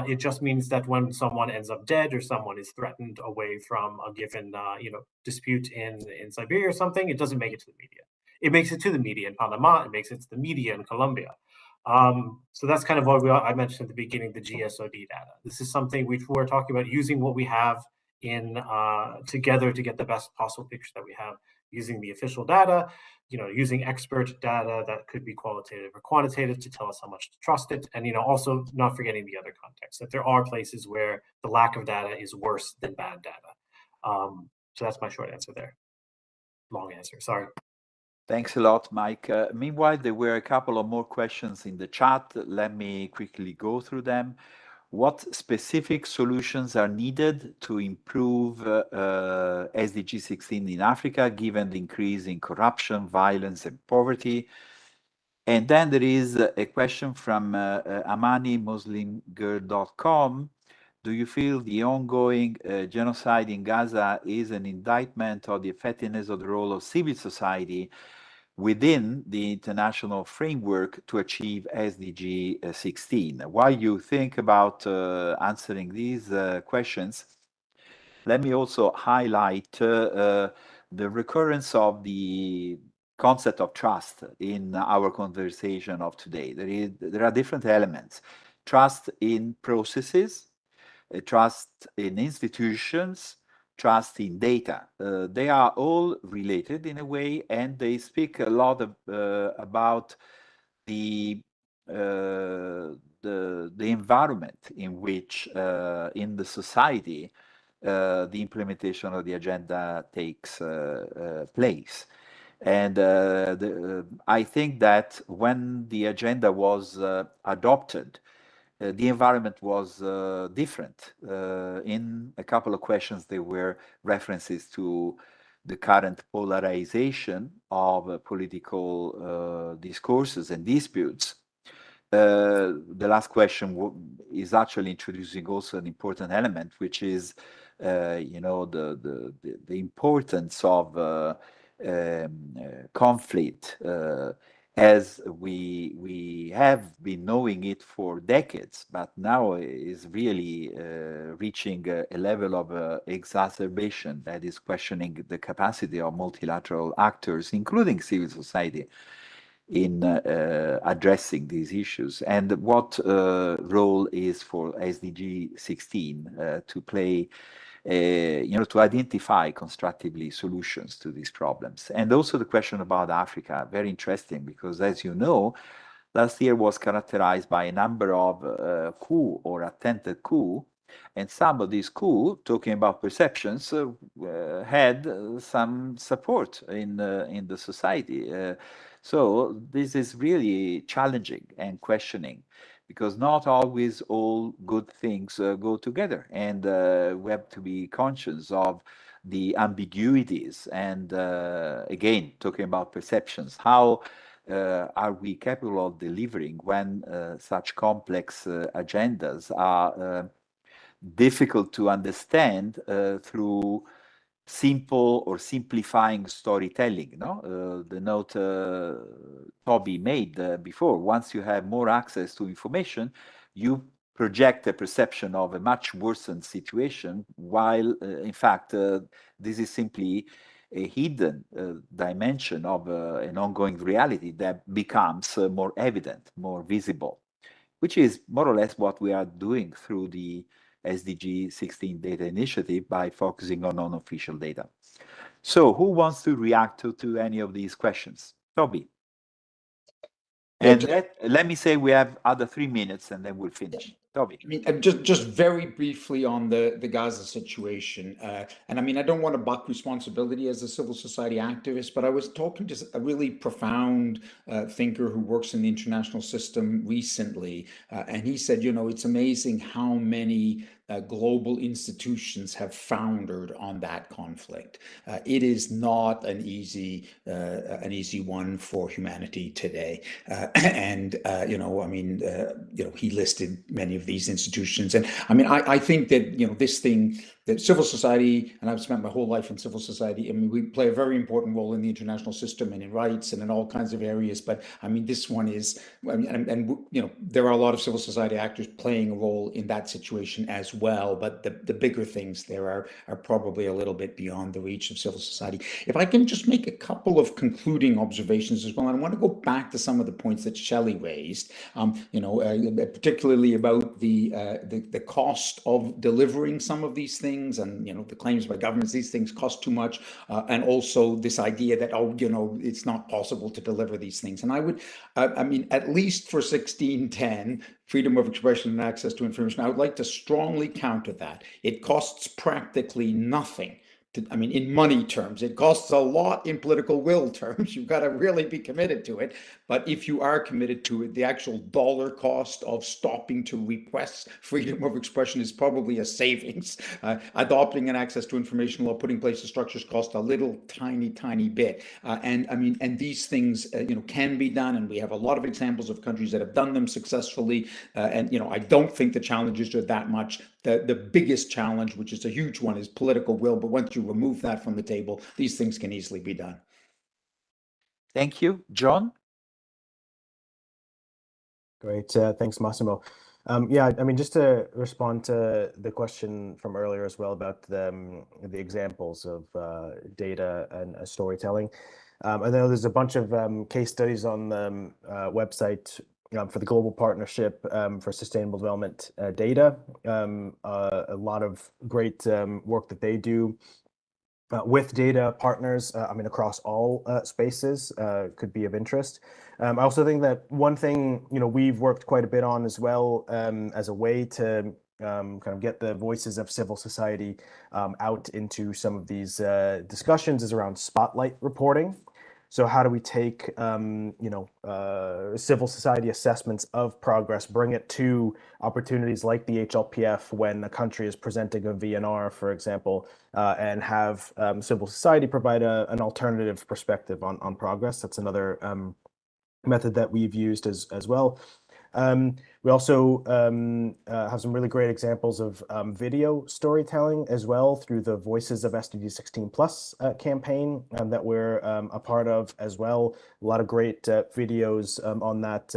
It just means that when someone ends up dead or someone is threatened away from a given dispute in Siberia or something, it doesn't make it to the media. It makes it to the media in Panama. It makes it to the media in Colombia. So that's kind of what I mentioned at the beginning, the GSOD data. This is something we're talking about using what we have in together to get the best possible picture that we have, using the official data, using expert data that could be qualitative or quantitative to tell us how much to trust it, and also not forgetting the other context, that there are places where the lack of data is worse than bad data. So that's my short answer there. Long answer, sorry. Thanks a lot, Mike. Meanwhile, there were a couple of more questions in the chat. Let me quickly go through them. What specific solutions are needed to improve SDG 16 in Africa, given the increase in corruption, violence, and poverty? And then there is a question from amanimuslimgirl.com. Do you feel the ongoing genocide in Gaza is an indictment of the effectiveness of the role of civil society within the international framework to achieve SDG 16? While you think about answering these questions, let me also highlight the recurrence of the concept of trust in our conversation of today. There are different elements. Trust in processes, trust in institutions, trust in data. They are all related in a way, and they speak a lot about the environment in which, in the society, the implementation of the agenda takes place. And I think that when the agenda was adopted, the environment was different. In a couple of questions, there were references to the current polarization of political discourses and disputes. The last question is actually introducing also an important element, which is, the importance of conflict, as we have been knowing it for decades, but now is really reaching a level of exacerbation that is questioning the capacity of multilateral actors, including civil society, in addressing these issues, and what role is for SDG 16 to play, to identify constructively solutions to these problems. And also the question about Africa, very interesting, because as you know, last year was characterized by a number of coup or attempted coup, and some of these coups, talking about perceptions, had some support in the society. So this is really challenging and questioning, because not always all good things go together, and we have to be conscious of the ambiguities. And again, talking about perceptions, how are we capable of delivering when such complex agendas are difficult to understand through simple or simplifying storytelling? The note Toby made before, once you have more access to information, you project a perception of a much worsened situation, while in fact this is simply a hidden dimension of an ongoing reality that becomes more evident, more visible, which is more or less what we are doing through the SDG 16 data initiative by focusing on unofficial data. So who wants to react to any of these questions? Toby. And let me say we have other 3 minutes and then we'll finish. Toby. I mean, just very briefly on the Gaza situation, and I mean, I don't want to buck responsibility as a civil society activist, but I was talking to a really profound thinker who works in the international system recently, and he said, you know, it's amazing how many global institutions have foundered on that conflict. It is not an easy one for humanity today, and you know, I mean, you know, he listed many of these institutions, and I mean, I think that, you know, this thing, that civil society, and I've spent my whole life in civil society, I mean, we play a very important role in the international system and in rights and in all kinds of areas, but I mean, this one is, I mean, and you know, there are a lot of civil society actors playing a role in that situation as well, but the bigger things there are probably a little bit beyond the reach of civil society. If I can just make a couple of concluding observations as well, and I want to go back to some of the points that Shelley raised, you know, particularly about the cost of delivering some of these things, and, you know, the claims by governments, these things cost too much, and also this idea that, oh, you know, it's not possible to deliver these things. And I would, I mean, at least for 1610, freedom of expression and access to information, I would like to strongly counter that. It costs practically nothing. I mean, in money terms, it costs a lot in political will terms. You've got to really be committed to it. But if you are committed to it, the actual dollar cost of stopping to repress freedom of expression is probably a savings. Adopting an access to information law, putting in place the structures cost a little tiny bit. And I mean, and these things, you know, can be done. And we have a lot of examples of countries that have done them successfully. And, you know, I don't think the challenges are that much. The biggest challenge, which is a huge one, is political will. But once you remove that from the table, these things can easily be done. Thank you. John? Great. Thanks, Massimo. Yeah, I mean, just to respond to the question from earlier as well about the examples of data and storytelling. I know there's a bunch of case studies on the website for the Global Partnership for Sustainable Development Data. A lot of great work that they do with data partners, I mean, across all spaces could be of interest. I also think that one thing, you know, we've worked quite a bit on as well as a way to kind of get the voices of civil society out into some of these discussions is around spotlight reporting. So how do we take, you know, civil society assessments of progress, bring it to opportunities like the HLPF when a country is presenting a VNR, for example, and have civil society provide an alternative perspective on progress. That's another method that we've used as well. We also have some really great examples of video storytelling as well through the Voices of SDG 16+ campaign that we're a part of as well. A lot of great videos on that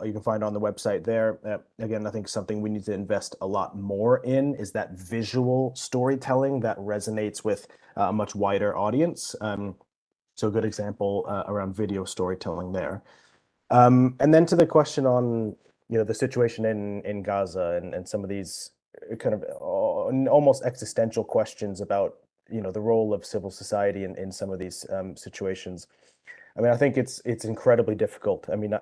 you can find on the website there. Again, I think something we need to invest a lot more in is that visual storytelling that resonates with a much wider audience. So a good example around video storytelling there. And then to the question on, you know, the situation in Gaza and some of these kind of almost existential questions about, you know, the role of civil society in some of these situations. I mean, I think it's incredibly difficult. I mean,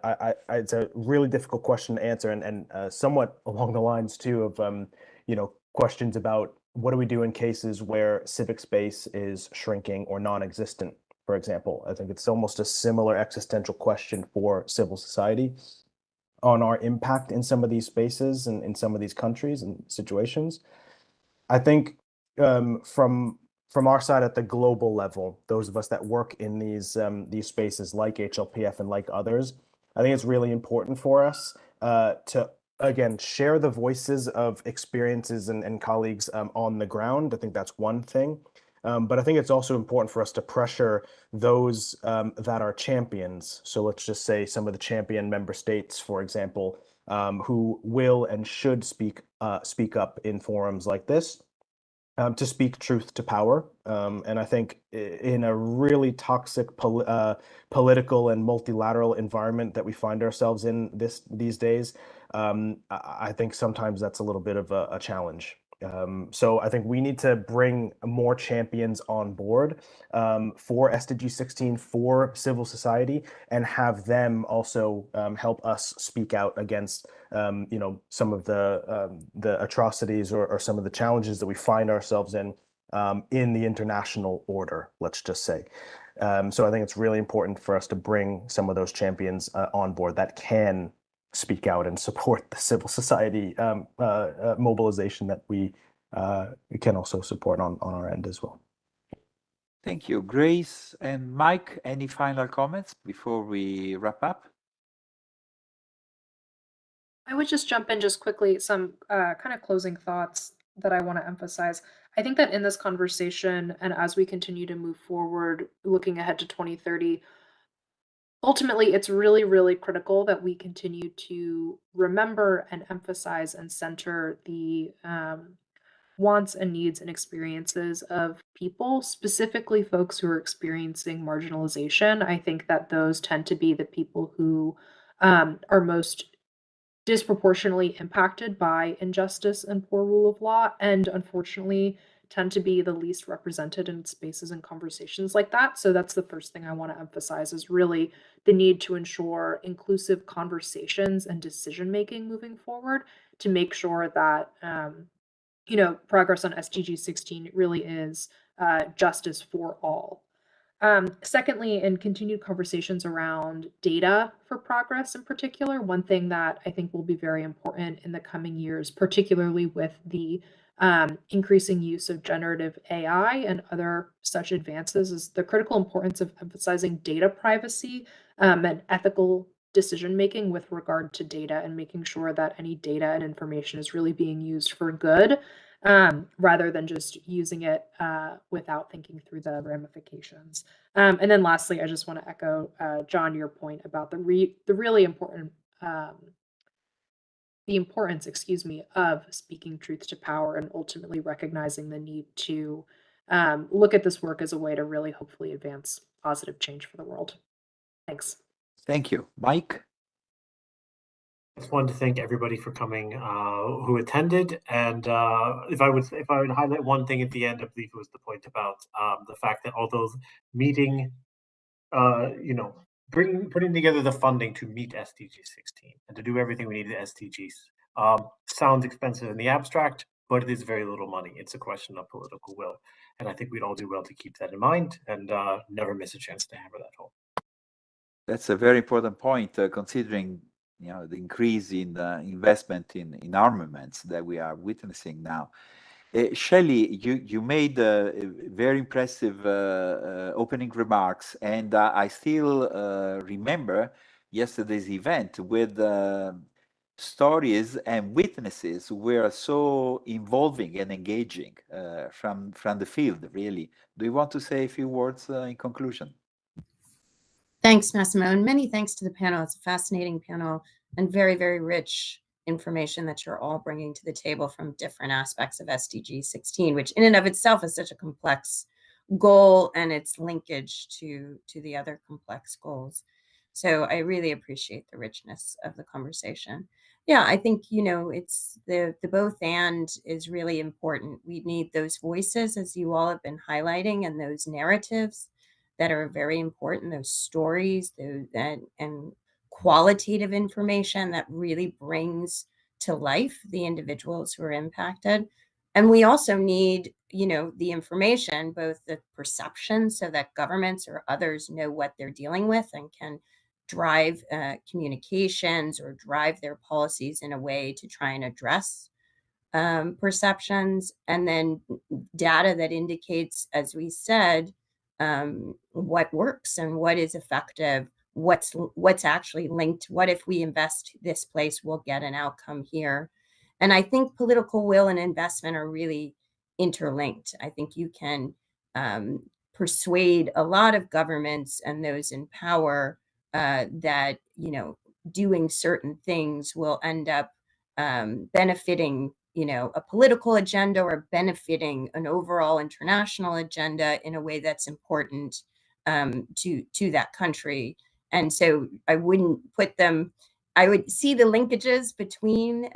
it's a really difficult question to answer, and somewhat along the lines too of, you know, questions about what do we do in cases where civic space is shrinking or non-existent. For example, I think it's almost a similar existential question for civil society on our impact in some of these spaces and in some of these countries and situations. I think from our side at the global level, those of us that work in these spaces like HLPF and like others, I think it's really important for us to, again, share the voices of experiences and colleagues on the ground. I think that's one thing. But I think it's also important for us to pressure those that are champions. So let's just say some of the champion member states, for example, who will and should speak up in forums like this, to speak truth to power. And I think in a really toxic political and multilateral environment that we find ourselves in these days, I think sometimes that's a little bit of a challenge. So I think we need to bring more champions on board for SDG 16 for civil society, and have them also help us speak out against some of the atrocities or some of the challenges that we find ourselves in the international order, let's just say. So I think it's really important for us to bring some of those champions on board that can speak out and support the civil society mobilization that we can also support on our end as well. Thank you. Grace and Mike, any final comments before we wrap up? I would just jump in just quickly, some kind of closing thoughts that I want to emphasize. I think that in this conversation, and as we continue to move forward, looking ahead to 2030, ultimately, it's really, really critical that we continue to remember and emphasize and center the wants and needs and experiences of people, specifically folks who are experiencing marginalization. I think that those tend to be the people who are most disproportionately impacted by injustice and poor rule of law, and unfortunately tend to be the least represented in spaces and conversations like that. So that's the first thing I want to emphasize, is really the need to ensure inclusive conversations and decision making moving forward, to make sure that progress on SDG 16 really is justice for all. Secondly, in continued conversations around data for progress in particular, one thing that I think will be very important in the coming years, particularly with the increasing use of generative AI and other such advances, is the critical importance of emphasizing data privacy and ethical decision-making with regard to data, and making sure that any data and information is really being used for good, rather than just using it without thinking through the ramifications. And then lastly, I just want to echo, John, your point about the really important, the importance, of speaking truth to power, and ultimately recognizing the need to look at this work as a way to really hopefully advance positive change for the world. Thanks. Thank you. Mike? I just wanted to thank everybody for coming who attended, and if I would highlight one thing at the end, I believe it was the point about the fact that although meeting, putting together the funding to meet SDG 16 and to do everything we need at SDGs sounds expensive in the abstract, but it is very little money. It's a question of political will, and I think we'd all do well to keep that in mind and never miss a chance to hammer that home. That's a very important point, considering the increase in investment in armaments that we are witnessing now. Shelley, you made very impressive opening remarks, and I still remember yesterday's event with stories and witnesses who were so involving and engaging from the field, really. Do you want to say a few words in conclusion? Thanks, Massimo, and many thanks to the panel. It's a fascinating panel and very, very rich information that you're all bringing to the table from different aspects of SDG 16, which in and of itself is such a complex goal, and its linkage to the other complex goals. So I really appreciate the richness of the conversation. Yeah, I think, it's the both and is really important. We need those voices, as you all have been highlighting, and those narratives that are very important, those stories, and qualitative information that really brings to life the individuals who are impacted. And we also need, the information, both the perception, so that governments or others know what they're dealing with and can drive communications or drive their policies in a way to try and address perceptions, and then data that indicates, as we said, what works and what is effective, what's actually linked. What if we invest this place, we'll get an outcome here. And I think political will and investment are really interlinked. I think you can persuade a lot of governments and those in power that doing certain things will end up benefiting a political agenda or benefiting an overall international agenda in a way that's important to that country. And so I wouldn't put them I would see the linkages between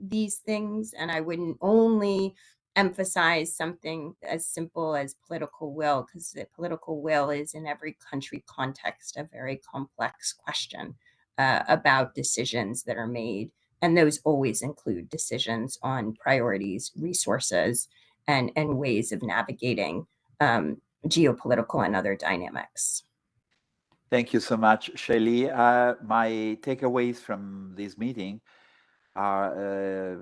these things, and I wouldn't only emphasize something as simple as political will, because the political will is in every country context a very complex question about decisions that are made. And those always include decisions on priorities, resources, and ways of navigating geopolitical and other dynamics. Thank you so much, Shelley. My takeaways from this meeting are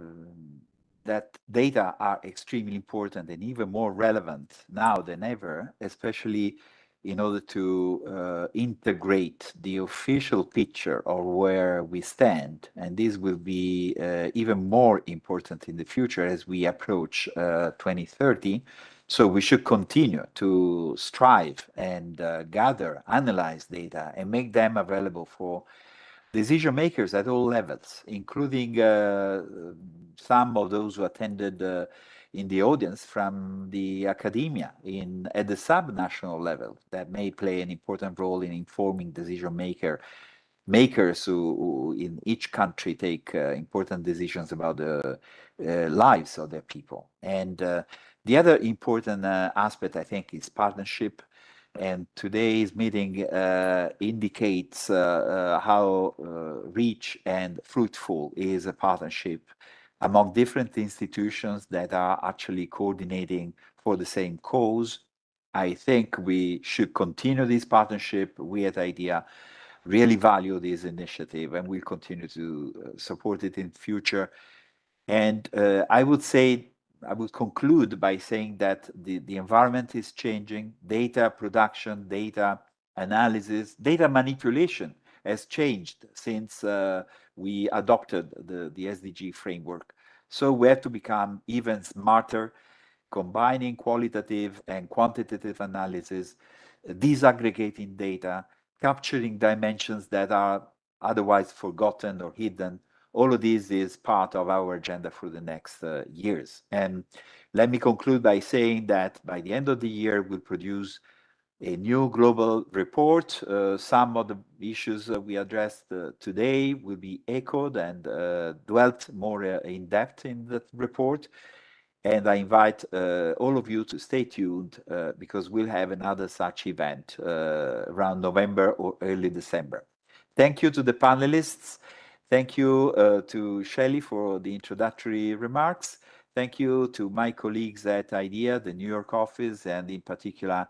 that data are extremely important and even more relevant now than ever, especially in order to integrate the official picture of where we stand. And this will be even more important in the future as we approach 2030. So we should continue to strive and gather, analyze data, and make them available for decision makers at all levels, including some of those who attended in the audience from the academia at the sub-national level that may play an important role in informing decision makers who in each country take important decisions about the lives of their people. And the other important aspect, I think, is partnership. And today's meeting indicates how rich and fruitful is a partnership among different institutions that are actually coordinating for the same cause. I think we should continue this partnership. We at IDEA really value this initiative and we'll continue to support it in future. And I would conclude by saying that the environment is changing, data production, data analysis, data manipulation has changed since we adopted the SDG framework. So we have to become even smarter, combining qualitative and quantitative analysis, disaggregating data, capturing dimensions that are otherwise forgotten or hidden. All of this is part of our agenda for the next years. And let me conclude by saying that by the end of the year, we'll produce a new global report. Some of the issues we addressed today will be echoed and dwelt more in depth in the report. And I invite all of you to stay tuned because we'll have another such event around November or early December. Thank you to the panelists. Thank you to Shelley for the introductory remarks. Thank you to my colleagues at IDEA, the New York office, and in particular,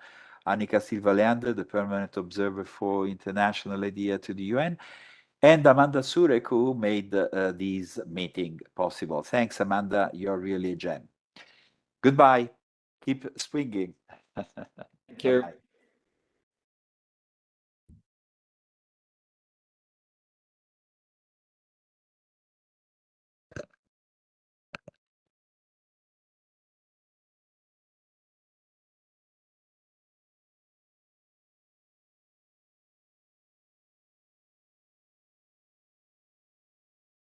Annika Silva-Leander, the permanent observer for international IDEA to the UN, and Amanda Surek, who made this meeting possible. Thanks, Amanda. You're really a gem. Goodbye. Keep swinging. Thank you. Bye-bye.